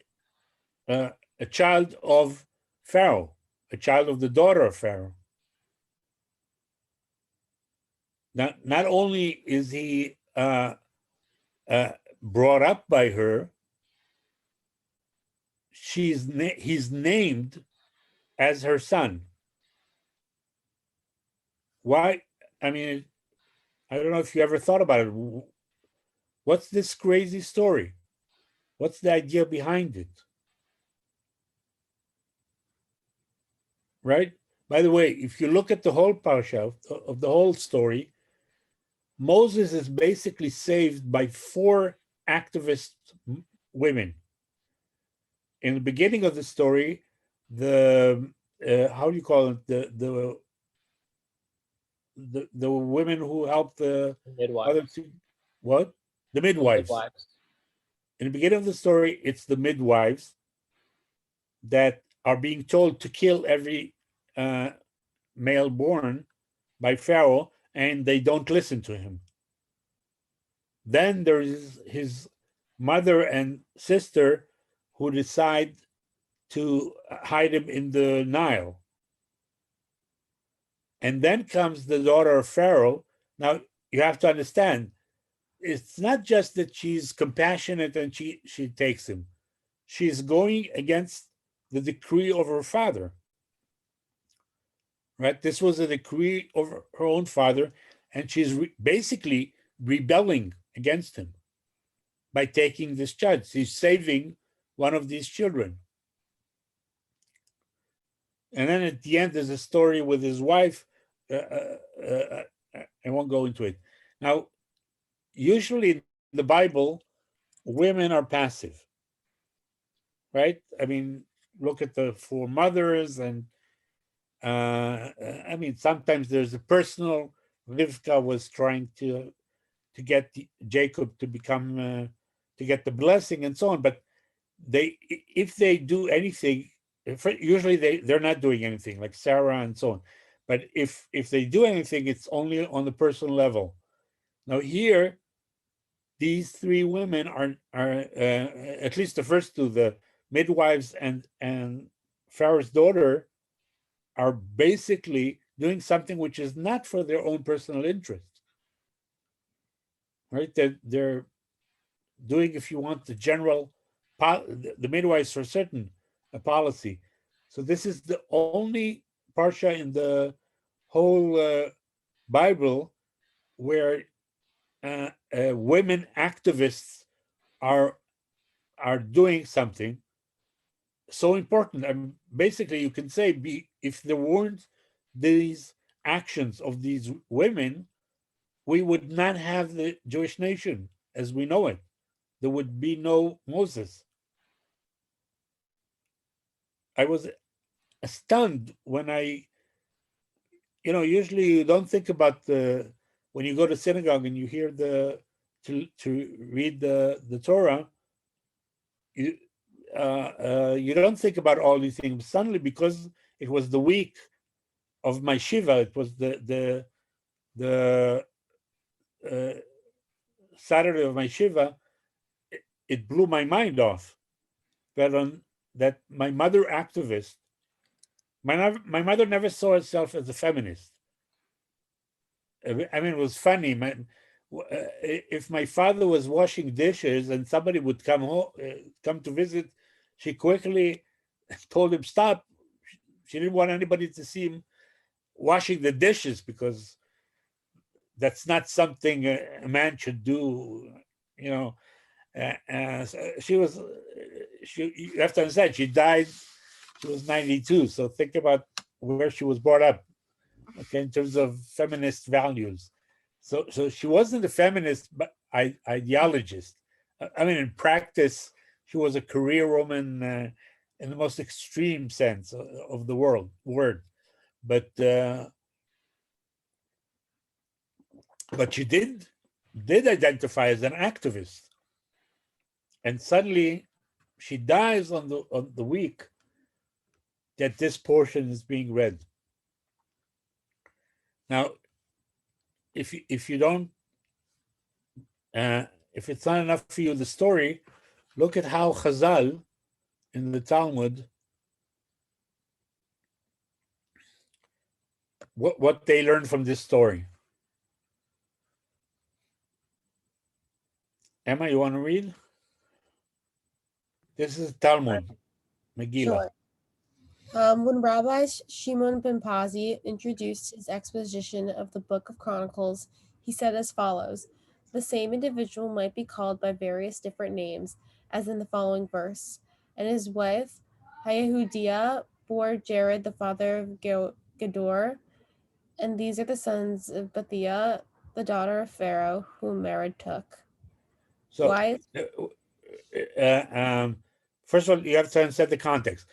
a child of Pharaoh, a child of the daughter of Pharaoh. Not only is he brought up by her, he's named as her son. Why? I mean, I don't know if you ever thought about it. What's this crazy story? What's the idea behind it? Right? By the way, if you look at the whole parsha of the whole story, Moses is basically saved by 4 activist women. In the beginning of the story, the how do you call it? The women who helped the Midwife. other two, what? The midwives. In the beginning of the story, it's the midwives that are being told to kill every male born by Pharaoh, and they don't listen to him. Then there is his mother and sister who decide to hide him in the Nile. And then comes the daughter of Pharaoh. Now, you have to understand, it's not just that she's compassionate and she takes him. She's going against the decree of her father. Right? This was a decree of her own father, and she's basically rebelling against him by taking this child. She's saving one of these children. And then at the end, there's a story with his wife. I won't go into it. Now, usually in the Bible, women are passive, right? I mean, look at the 4 mothers, and I mean, sometimes there's a personal. Rivka was trying to get Jacob to become to get the blessing and so on, but if they do anything, usually they're not doing anything, like Sarah and so on. But if they do anything, it's only on the personal level. Now here, these 3 women are at least the first 2, the midwives and Pharaoh's daughter, are basically doing something which is not for their own personal interest. Right? They're doing, if you want, the general, the midwives for certain, a policy. So this is the only parsha in the whole Bible where women activists are doing something so important. And basically, you can say, if there weren't these actions of these women, we would not have the Jewish nation as we know it. There would be no Moses. I was stunned when usually you don't think about when you go to synagogue and you hear to read the Torah, you don't think about all these things. Suddenly, because it was the week of my shiva, it was the Saturday of my shiva, it blew my mind off that my mother activist, my mother never saw herself as a feminist. I mean, it was funny. If my father was washing dishes and somebody would come to visit, she quickly told him stop. She didn't want anybody to see him washing the dishes because that's not something a man should do. You have to understand, she died, she was 92. So think about where she was brought up, okay, in terms of feminist values. So she wasn't a feminist, but ideologist. I mean, in practice, she was a career woman in the most extreme sense of the word. but she did identify as an activist, and suddenly she dies on the week that this portion is being read. Now, if you don't, if it's not enough for you, the story, look at how Chazal in the Talmud, what they learned from this story. Emma, you want to read? This is Talmud, Megillah. Sure. When Rabbi Shimon ben Pazi introduced his exposition of the Book of Chronicles, he said as follows: the same individual might be called by various different names, as in the following verse. And his wife, Yehudiah, bore Jared, the father of Gedor, and these are the sons of Bethiah, the daughter of Pharaoh, whom Mered took. So, Why is first of all, you have to understand the context.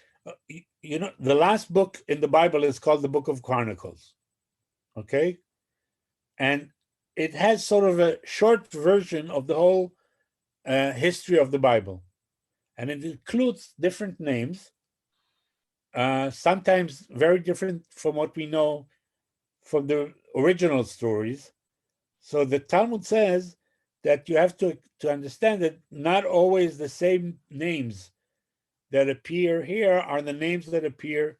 You know, the last book in the Bible is called the Book of Chronicles, okay? And it has sort of a short version of the whole history of the Bible. And it includes different names, sometimes very different from what we know from the original stories. So the Talmud says that you have to understand that not always the same names that appear here are the names that appear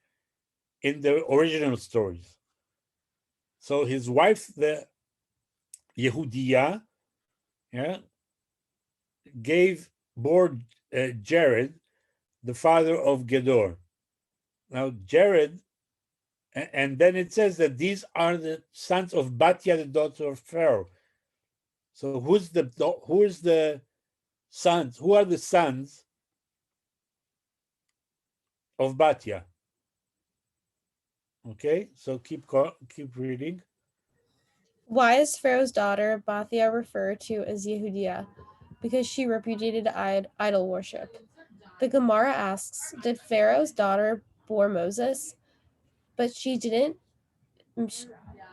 in the original stories. So his wife, the Yehudiah, yeah, bore Jared, the father of Gedor. Now Jared, and then it says that these are the sons of Batya, the daughter of Pharaoh. So who is the sons? Who are the sons of Batya? Okay, so keep reading. Why is Pharaoh's daughter Bathia referred to as Yehudiah? Because she repudiated idol worship. The Gemara asks, did Pharaoh's daughter bore Moses? But she didn't.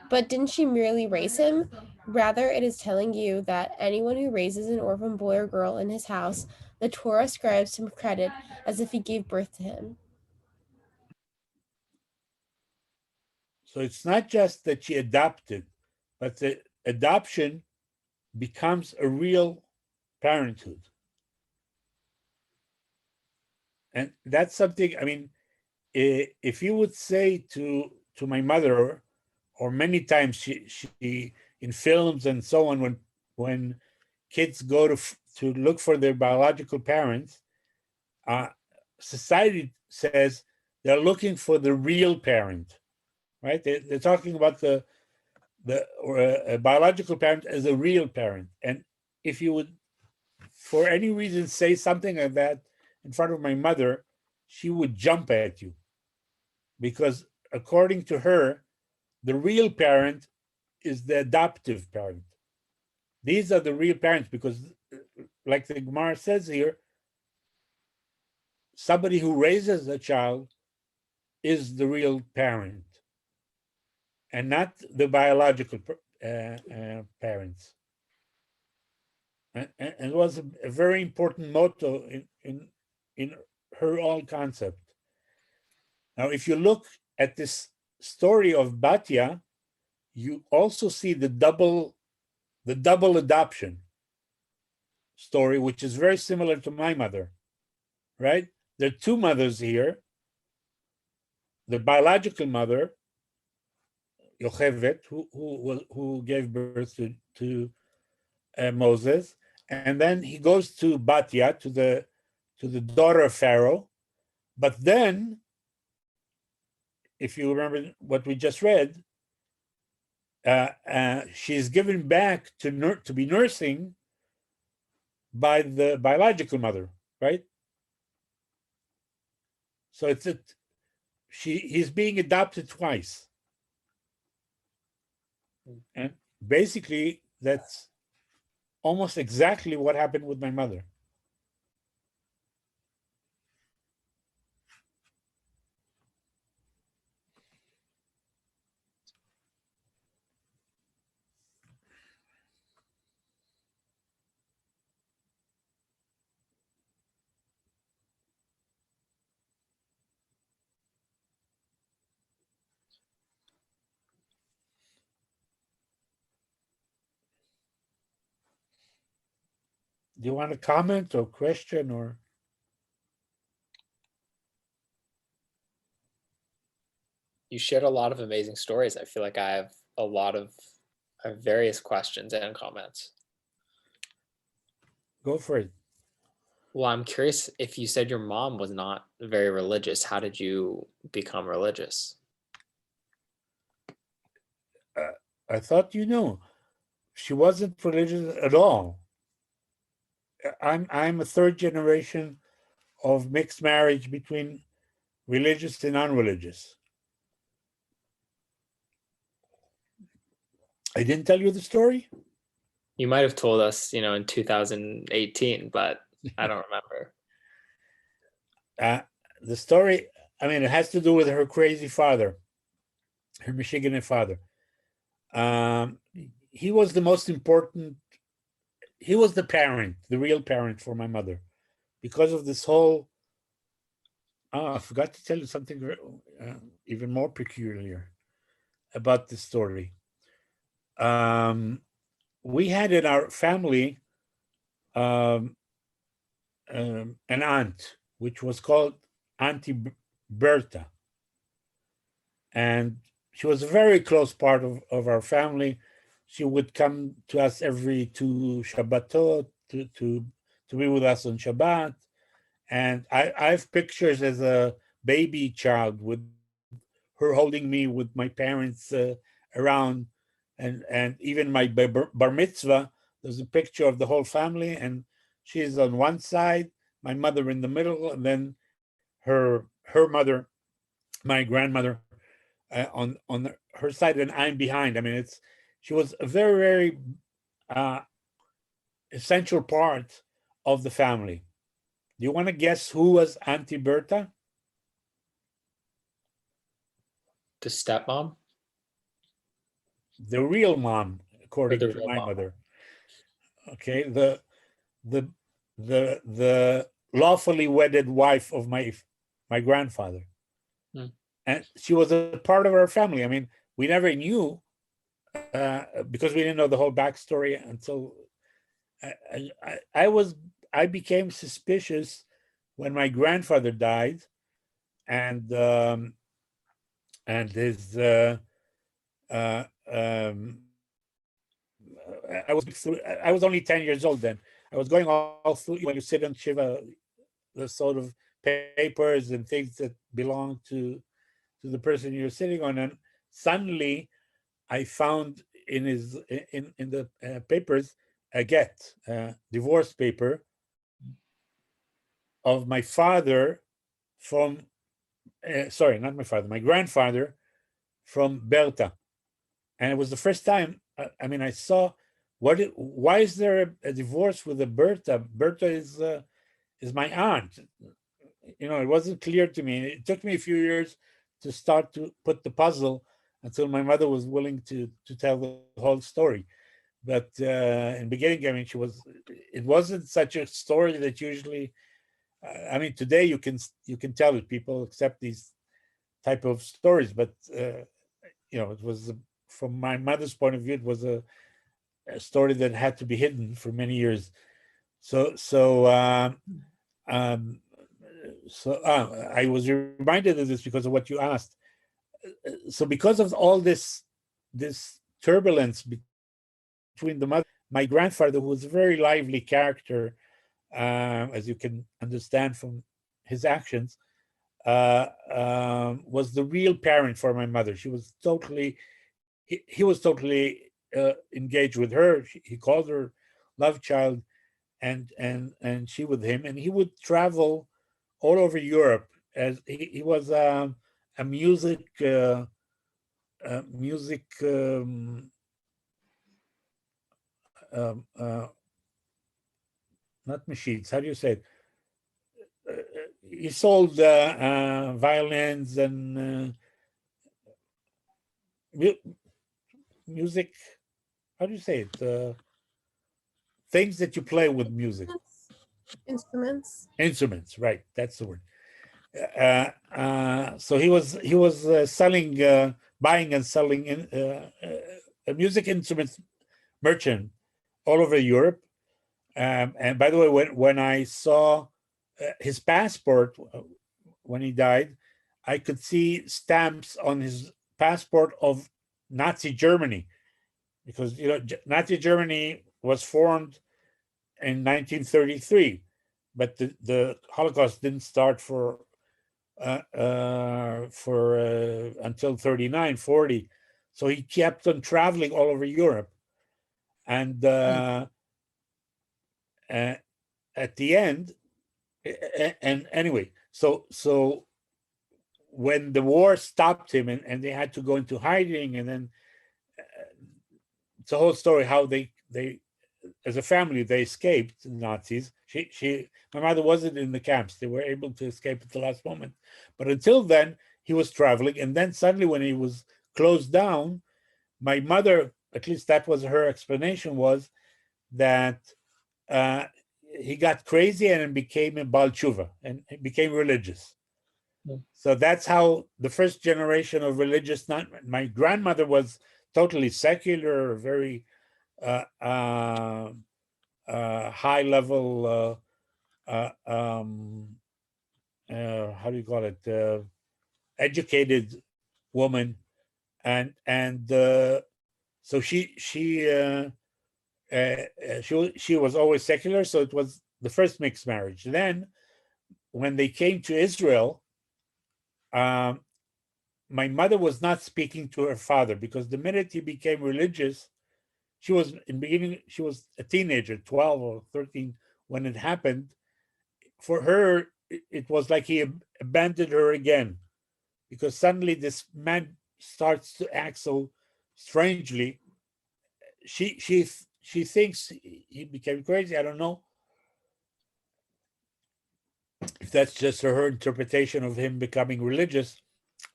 But didn't she merely raise him? Rather, it is telling you that anyone who raises an orphan boy or girl in his house, the Torah ascribes him credit as if he gave birth to him. So it's not just that she adopted, but the adoption becomes a real parenthood. And that's something, I mean, if you would say to my mother, or many times she in films and so on, when kids go to look for their biological parents, society says they're looking for the real parent, right? They're talking about the biological parent as a real parent. And if you would, for any reason, say something like that in front of my mother, she would jump at you, because according to her, the real parent is the adoptive parent. These are the real parents, because like the Gemara says here, somebody who raises a child is the real parent and not the biological parents. And it was a very important motto in her own concept. Now, if you look at this story of Batya, you also see the double adoption story, which is very similar to my mother, right? There are two mothers here. The biological mother, Yocheved, who gave birth to Moses, and then he goes to Batya, to the daughter of Pharaoh. But then, if you remember what we just read, she's given back to be nursing by the biological mother, right? So he's being adopted twice. And basically, that's almost exactly what happened with my mother. Do you want to comment or question or? You shared a lot of amazing stories. I feel like I have a lot of various questions and comments. Go for it. Well, I'm curious, if you said your mom was not very religious, how did you become religious? I thought you knew. She wasn't religious at all. I'm a third generation of mixed marriage between religious and non-religious. I didn't tell you the story? You might have told us, in 2018, but I don't remember. The story, I mean, it has to do with her crazy father, her Michigan father. He was the most important, he was the parent, the real parent for my mother. Because of this whole, I forgot to tell you something even more peculiar about this story. We had in our family an aunt, which was called Auntie Berta. And she was a very close part of our family. She would come to us every two Shabbatot to be with us on Shabbat. And I have pictures as a baby child with her holding me with my parents around. And even my bar mitzvah, there's a picture of the whole family. And she's on one side, my mother in the middle, and then her mother, my grandmother, on her side, and I'm behind. I mean, she was a very, very essential part of the family. Do you want to guess who was Auntie Berta? The stepmom? The real mom, according the to real my mom. mother. Okay, the lawfully wedded wife of my grandfather. And she was a part of our family. I mean, we never knew because we didn't know the whole backstory until I became suspicious when my grandfather died, and his I was only 10 years old then. I was going all through when you sit on Shiva, the sort of papers and things that belong to the person you're sitting on, and suddenly I found in the papers a divorce paper of my father from sorry, not my father, my grandfather from Berta, and it was the first time. I mean, I saw why is there a divorce with a Berta? Berta is my aunt. It wasn't clear to me. It took me a few years to start to put the puzzle until my mother was willing to tell the whole story. But in the beginning, I mean, it wasn't such a story that usually, I mean, today you can tell it, people accept these type of stories, but it was, from my mother's point of view, it was a story that had to be hidden for many years. So I was reminded of this because of what you asked. So because of all this turbulence between the mother, my grandfather, who was a very lively character, as you can understand from his actions, was the real parent for my mother. He was totally engaged with her. He called her love child, and she with him. And he would travel all over Europe as he was a music not machines. How do you say it? He sold violins and music. How do you say it? Things that you play with music. Instruments. Instruments, right? That's the word. So he was selling, buying and selling a music instruments merchant all over Europe. And by the way, when I saw his passport when he died, I could see stamps on his passport of Nazi Germany, because Nazi Germany was formed in 1933, but the Holocaust didn't start for until 39, 40. So he kept on traveling all over Europe, and at the end, and anyway, so when the war stopped him and they had to go into hiding, and then it's a whole story how they as a family they escaped the Nazis. My mother wasn't in the camps. They were able to escape at the last moment, but until then he was traveling. And then suddenly, when he was closed down, my mother, at least that was her explanation, was that he got crazy and became a Baal Tshuva and became religious. So that's how the first generation of religious. My grandmother was totally secular, very high level. How do you call it? Educated woman, and so she was always secular. So it was the first mixed marriage. Then, when they came to Israel, my mother was not speaking to her father, because the minute he became religious, she was a teenager, 12 or 13 when it happened. For her, it was like he abandoned her again, because suddenly this man starts to act so strangely. She thinks he became crazy. I don't know if that's just her interpretation of him becoming religious,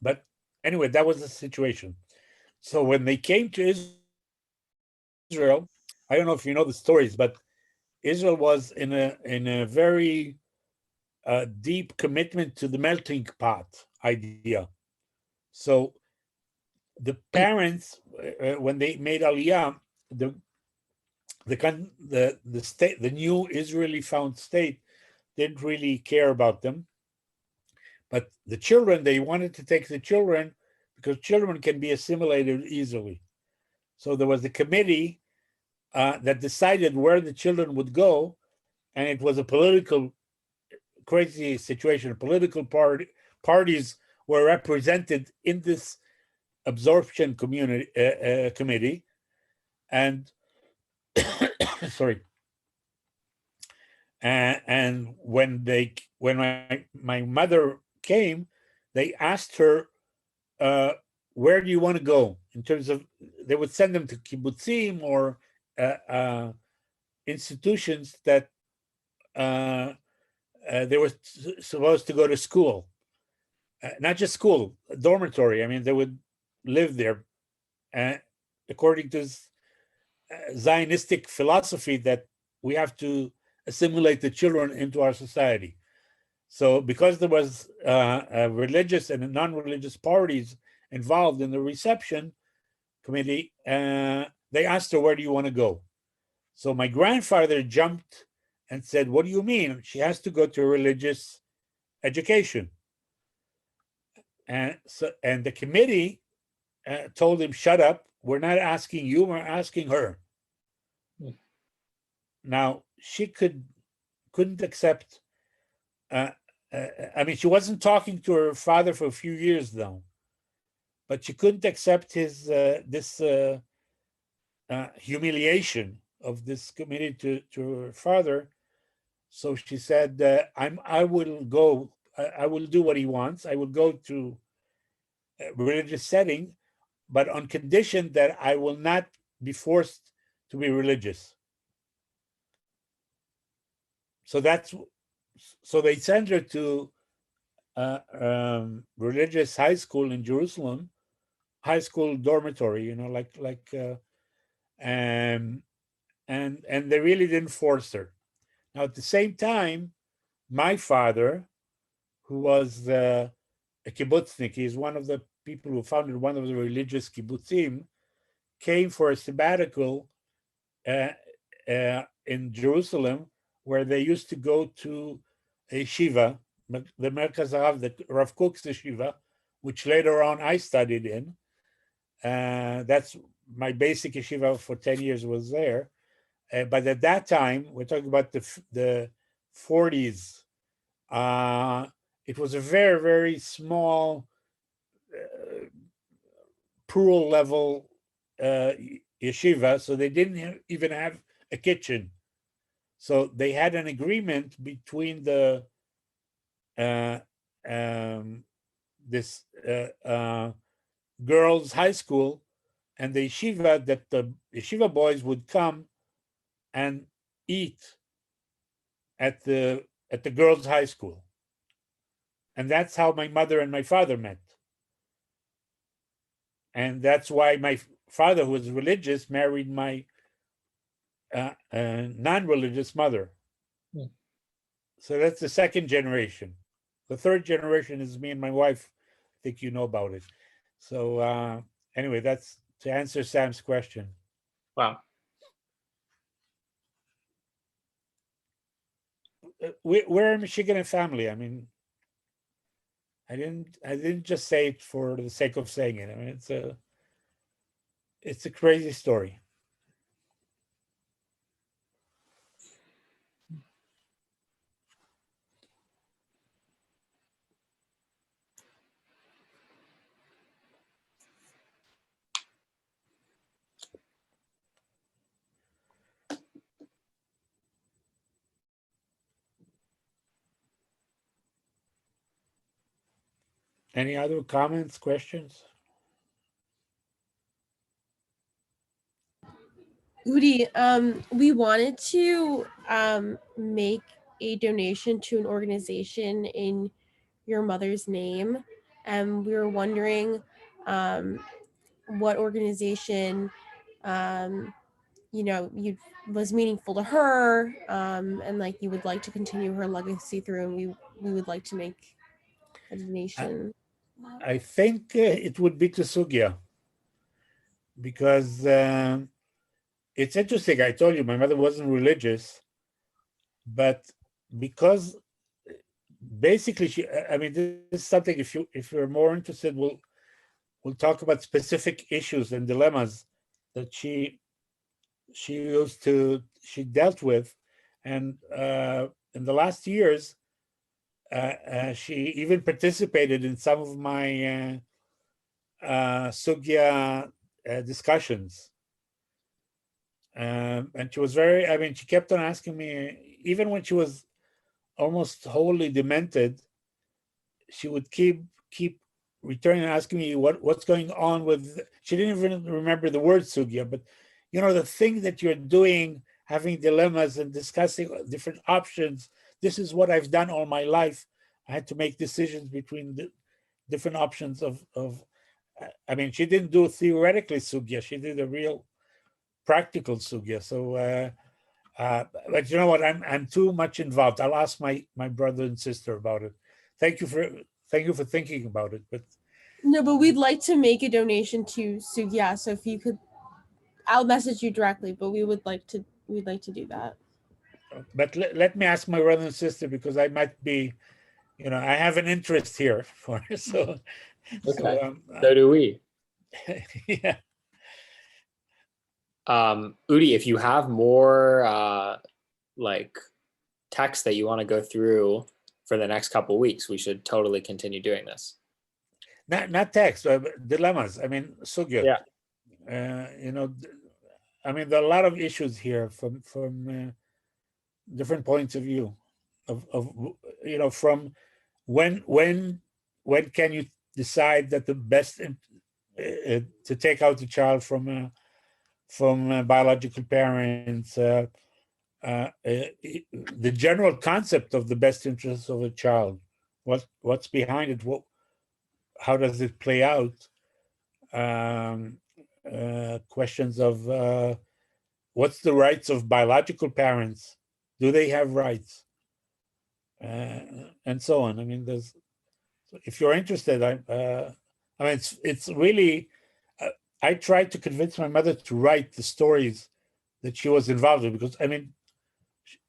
but anyway, that was the situation. So when they came to Israel, I don't know if you know the stories, but Israel was in a very deep commitment to the melting pot idea. So the parents, when they made Aliyah, the state, the new Israeli found state, didn't really care about them. But the children, they wanted to take the children because children can be assimilated easily. So there was a committee that decided where the children would go, and it was a political crazy situation. Political parties were represented in this absorption committee, and sorry. And when my mother came, they asked her, where do you want to go? In terms of, they would send them to kibbutzim or institutions that they were supposed to go to school. Not just school, dormitory. I mean, they would live there according to Zionistic philosophy that we have to assimilate the children into our society. So because there was religious and non-religious parties involved in the reception committee, they asked her, where do you want to go? So my grandfather jumped and said, what do you mean? She has to go to religious education. And the committee told him, shut up. We're not asking you, we're asking her. Now, she couldn't accept, I mean, she wasn't talking to her father for a few years though, but she couldn't accept his this humiliation of this committee to her father. So she said, I will go, I will do what he wants. I will go to a religious setting, but on condition that I will not be forced to be religious. So they sent her to religious high school in Jerusalem, high school dormitory, and they really didn't force her. Now, at the same time, my father, who was a kibbutznik, he's one of the people who founded one of the religious kibbutzim, came for a sabbatical in Jerusalem, where they used to go to a yeshiva, the Merkaz Harav, the Rav Kook's yeshiva, which later on I studied in. That's my basic yeshiva for 10 years was there. But at that time, we're talking about the 40s. It was a very, very small plural level yeshiva, so they didn't even have a kitchen. So they had an agreement between the this girls' high school and the yeshiva that the yeshiva boys would come and eat at the girls' high school, and that's how my mother and my father met. And that's why my father, who was religious, married my non-religious mother. Hmm. So that's the second generation. The third generation is me and my wife. I think you know about it. So anyway, that's to answer Sam's question. Wow. We're a Michigan family. I mean, I didn't just say it for the sake of saying it. I mean, it's a crazy story. Any other comments, questions? Udi, we wanted to make a donation to an organization in your mother's name, and we were wondering what organization you was meaningful to her, and like you would like to continue her legacy through, and we would like to make a donation. I think it would be to Sugya, because it's interesting. I told you my mother wasn't religious, but because basically I mean, this is something, if you're more interested, we'll talk about specific issues and dilemmas that she dealt with. And in the last years, she even participated in some of my sugya discussions. And she was very, I mean, she kept on asking me, even when she was almost wholly demented, she would keep returning and asking me what's going on with, she didn't even remember the word sugya, but the thing that you're doing, having dilemmas and discussing different options. This is what I've done all my life. I had to make decisions between the different options of I mean, she didn't do theoretically sugya, she did a real practical sugya. So but you know what, I'm too much involved. I'll ask my brother and sister about it. Thank you for thinking about it. But No, but we'd like to make a donation to Sugya. So if you could, I'll message you directly. But we'd like to do that. But let me ask my brother and sister, because I might be, I have an interest here for so. Okay. So do we. Yeah. Udi, if you have more like text that you want to go through for the next couple of weeks, we should totally continue doing this. Not text, dilemmas. I mean, sugya. Yeah. I mean, there are a lot of issues here from different points of view, of from when can you decide that the best to take out the child from biological parents, the general concept of the best interest of a child, what's behind it, how does it play out, questions of what's the rights of biological parents, do they have rights, and so on. I mean, if you're interested, I mean, it's really, I tried to convince my mother to write the stories that she was involved in, because I mean,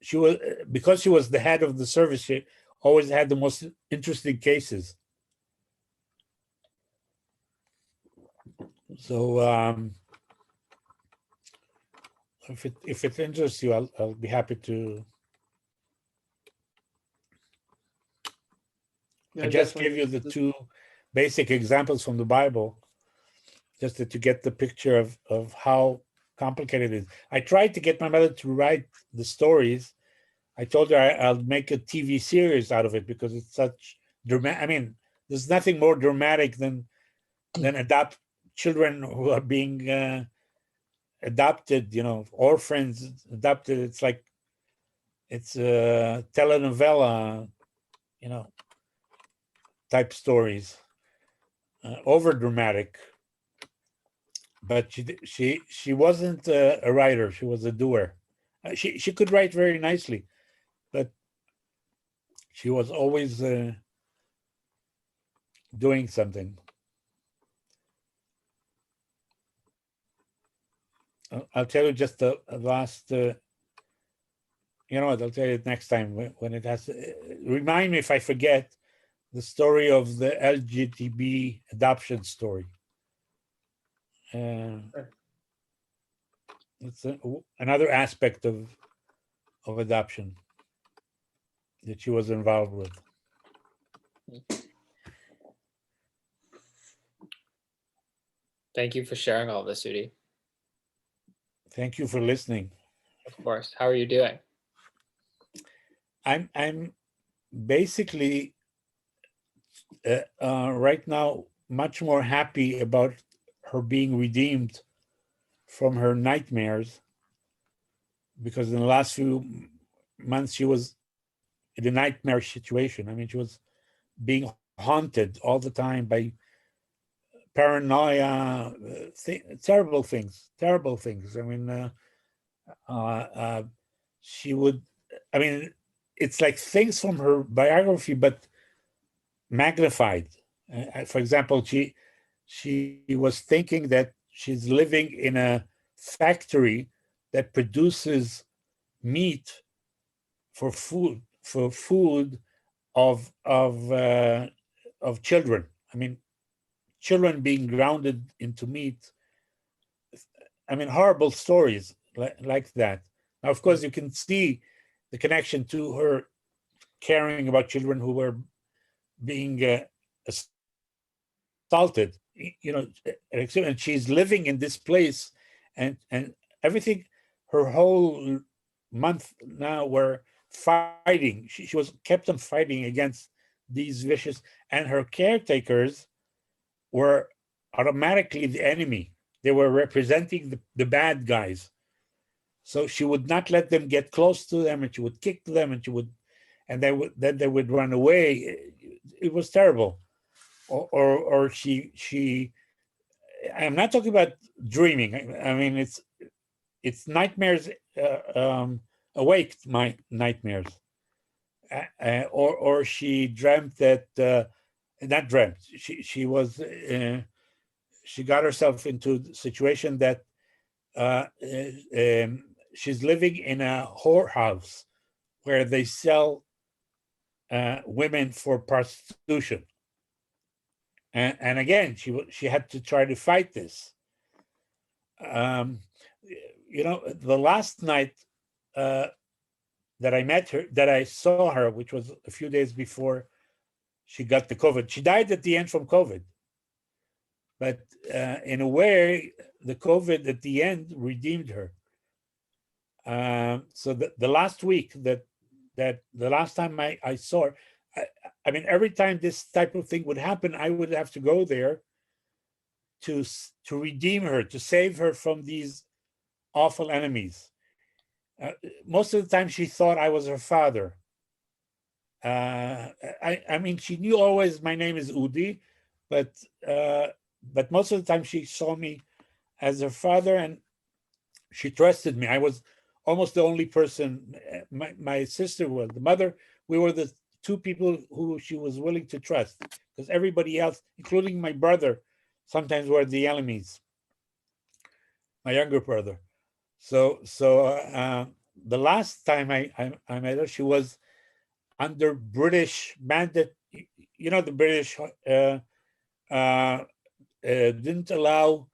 she was, because she was the head of the service, she always had the most interesting cases. So if it interests you, I'll be happy to. Yeah, I just gave definitely. you the two basic examples from the Bible, just to get the picture of how complicated it is. I tried to get my mother to write the stories. I told her I'll make a TV series out of it because it's such dramatic. I mean, there's nothing more dramatic than adopt children who are being adopted, orphans adopted. It's like it's a telenovela, type stories, over dramatic. But she wasn't a writer. She was a doer. She could write very nicely, but she was always doing something. I'll tell you just the last. You know what? I'll tell you next time when it has. Remind me if I forget the story of the LGBT adoption story. It's another aspect of adoption that she was involved with. Thank you for sharing all this, Udi. Thank you for listening. Of course. How are you doing? I'm basically right now much more happy about her being redeemed from her nightmares, because in the last few months she was in a nightmare situation. I mean, she was being haunted all the time by paranoia, terrible things. I mean, she would, I mean, it's like things from her biography, but magnified. For example, she was thinking that she's living in a factory that produces meat for food of children. I mean, children being grounded into meat. I mean, horrible stories like that. Now, of course, you can see the connection to her caring about children who were being assaulted, and she's living in this place, and everything, her whole month now were fighting. She was kept on fighting against these vicious, and her caretakers were automatically the enemy. They were representing the bad guys. So she would not let them get close to them, and she would kick them, and they would run away. It was terrible. Or she. I'm not talking about dreaming. I mean, it's nightmares, awake my nightmares. Or she dreamt that, not dreamt. She was she got herself into the situation that she's living in a whorehouse where they sell women for prostitution. And again, she had to try to fight this. The last night that I met her, that I saw her, which was a few days before she got the COVID. She died at the end from COVID. But in a way, the COVID at the end redeemed her. So the last week that the last time I saw her, I mean, every time this type of thing would happen, I would have to go there to redeem her, to save her from these awful enemies. Most of the time, she thought I was her father. I mean, she knew always my name is Udi, but most of the time she saw me as her father, and she trusted me. I was almost the only person. My sister was the mother. We were the two people who she was willing to trust, because everybody else, including my brother, sometimes were the enemies. My younger brother. So the last time I met her, she was under British mandate. You know, the British didn't allow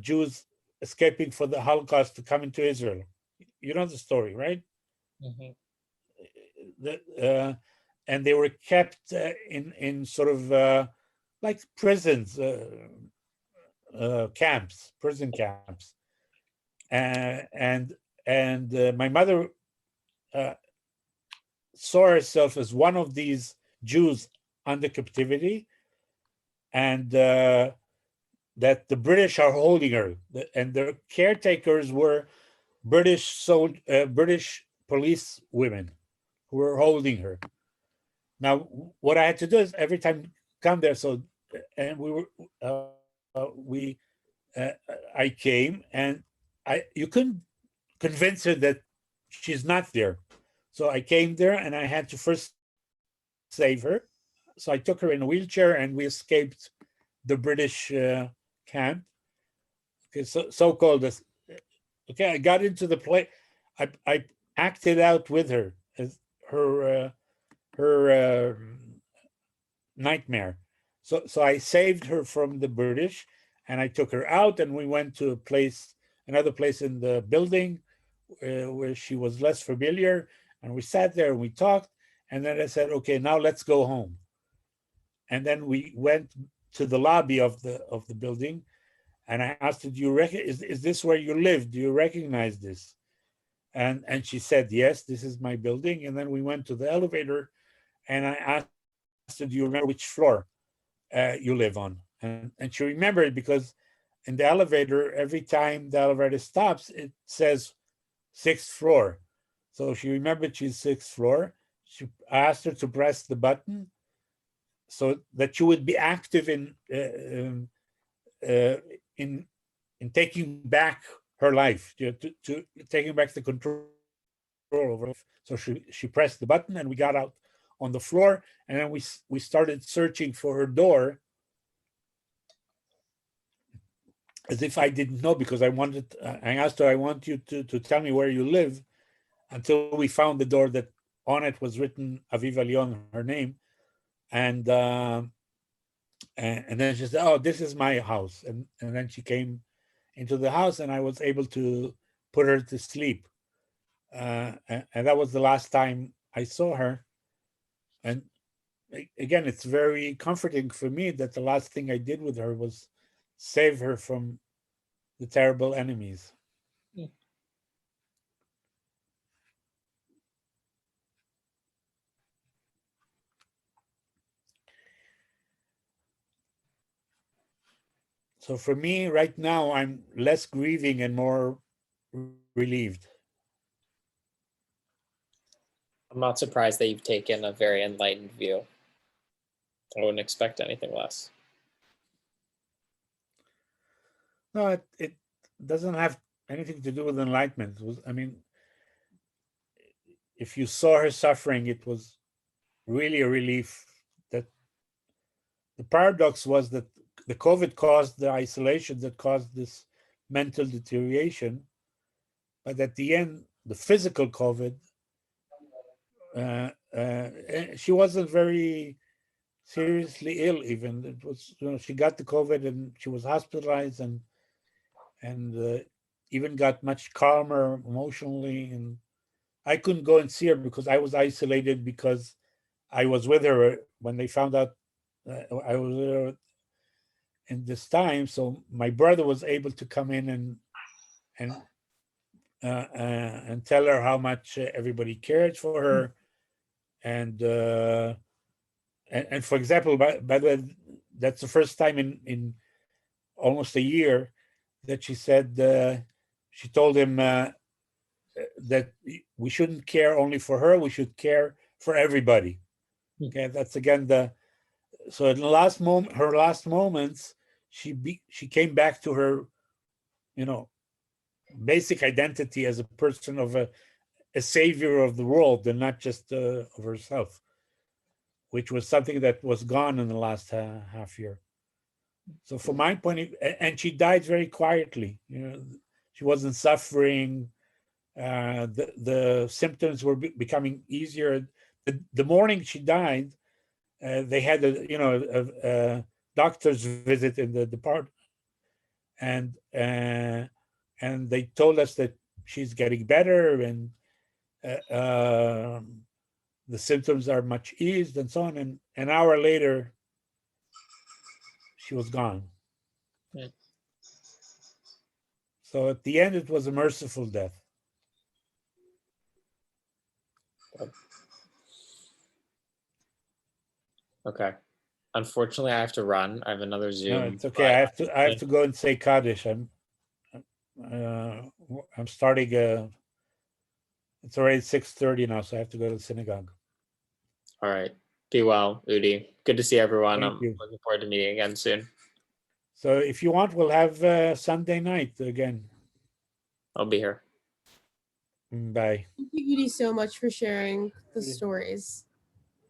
Jews escaping for the Holocaust to come into Israel. You know the story, right? Mhm. And they were kept in sort of like prisons, camps, prison camps, and my mother saw herself as one of these Jews under captivity, and that the British are holding her, and their caretakers were British police women who were holding her. Now, what I had to do is every time come there. So, and we I came, and you couldn't convince her that she's not there. So I came there, and I had to first save her. So I took her in a wheelchair, and we escaped the British camp. Okay, so called this. Okay, I got into the play. I acted out with her as her nightmare. So I saved her from the British, and I took her out, and we went to another place in the building where she was less familiar, and we sat there and we talked, and then I said, okay, now let's go home. And then we went to the lobby of the building, and I asked her, is this where you live? Do you recognize this? And she said, yes, this is my building. And then we went to the elevator, and I asked her, do you remember which floor you live on? And she remembered, because in the elevator, every time the elevator stops, it says 6th floor. So she remembered she's 6th floor. I asked her to press the button so that she would be active in taking back her life, to taking back the control over life. So she pressed the button, and we got out on the floor, and then we started searching for her door, as if I didn't know, because I asked her, I want you to tell me where you live, until we found the door that on it was written Aviva Leon, her name, and then she said, oh, this is my house, and then she came into the house, and I was able to put her to sleep, and that was the last time I saw her. And again, it's very comforting for me that the last thing I did with her was save her from the terrible enemies. So for me right now, I'm less grieving and more relieved. I'm not surprised that you've taken a very enlightened view. I wouldn't expect anything less. No, it doesn't have anything to do with enlightenment. I mean, if you saw her suffering, it was really a relief. That the paradox was that the COVID caused the isolation that caused this mental deterioration, but at the end, the physical COVID, she wasn't very seriously ill. Even it was, she got the COVID and she was hospitalized, and even got much calmer emotionally. And I couldn't go and see her because I was isolated, because I was with her when they found out I was with her in this time. So my brother was able to come in and tell her how much everybody cared for her. And for example, by the way, that's the first time in almost a year that she said, she told him that we shouldn't care only for her, we should care for everybody. Okay, that's again so in the last moment, her last moments, she came back to her, basic identity as a person of a savior of the world, and not just of herself, which was something that was gone in the last half year. So from my point of view, and she died very quietly. She wasn't suffering. the symptoms were becoming easier. The morning she died, they had a doctor's visit in the department, and they told us that she's getting better, and the symptoms are much eased and so on. And an hour later, she was gone. Yeah. So at the end, it was a merciful death. Okay. Unfortunately, I have to run. I have another Zoom. No, it's okay. I have to go and say Kaddish. I'm starting. It's already 6:30 now, so I have to go to the synagogue. All right. Be well, Udi. Good to see everyone. Thank I'm you. looking forward to meeting again soon. So if you want, we'll have Sunday night again. I'll be here. Bye. Thank you, Udi, so much for sharing the Yeah. stories.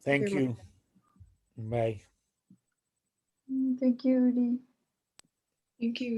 Thank Very you. Bye. Thank you, Udi. Thank you.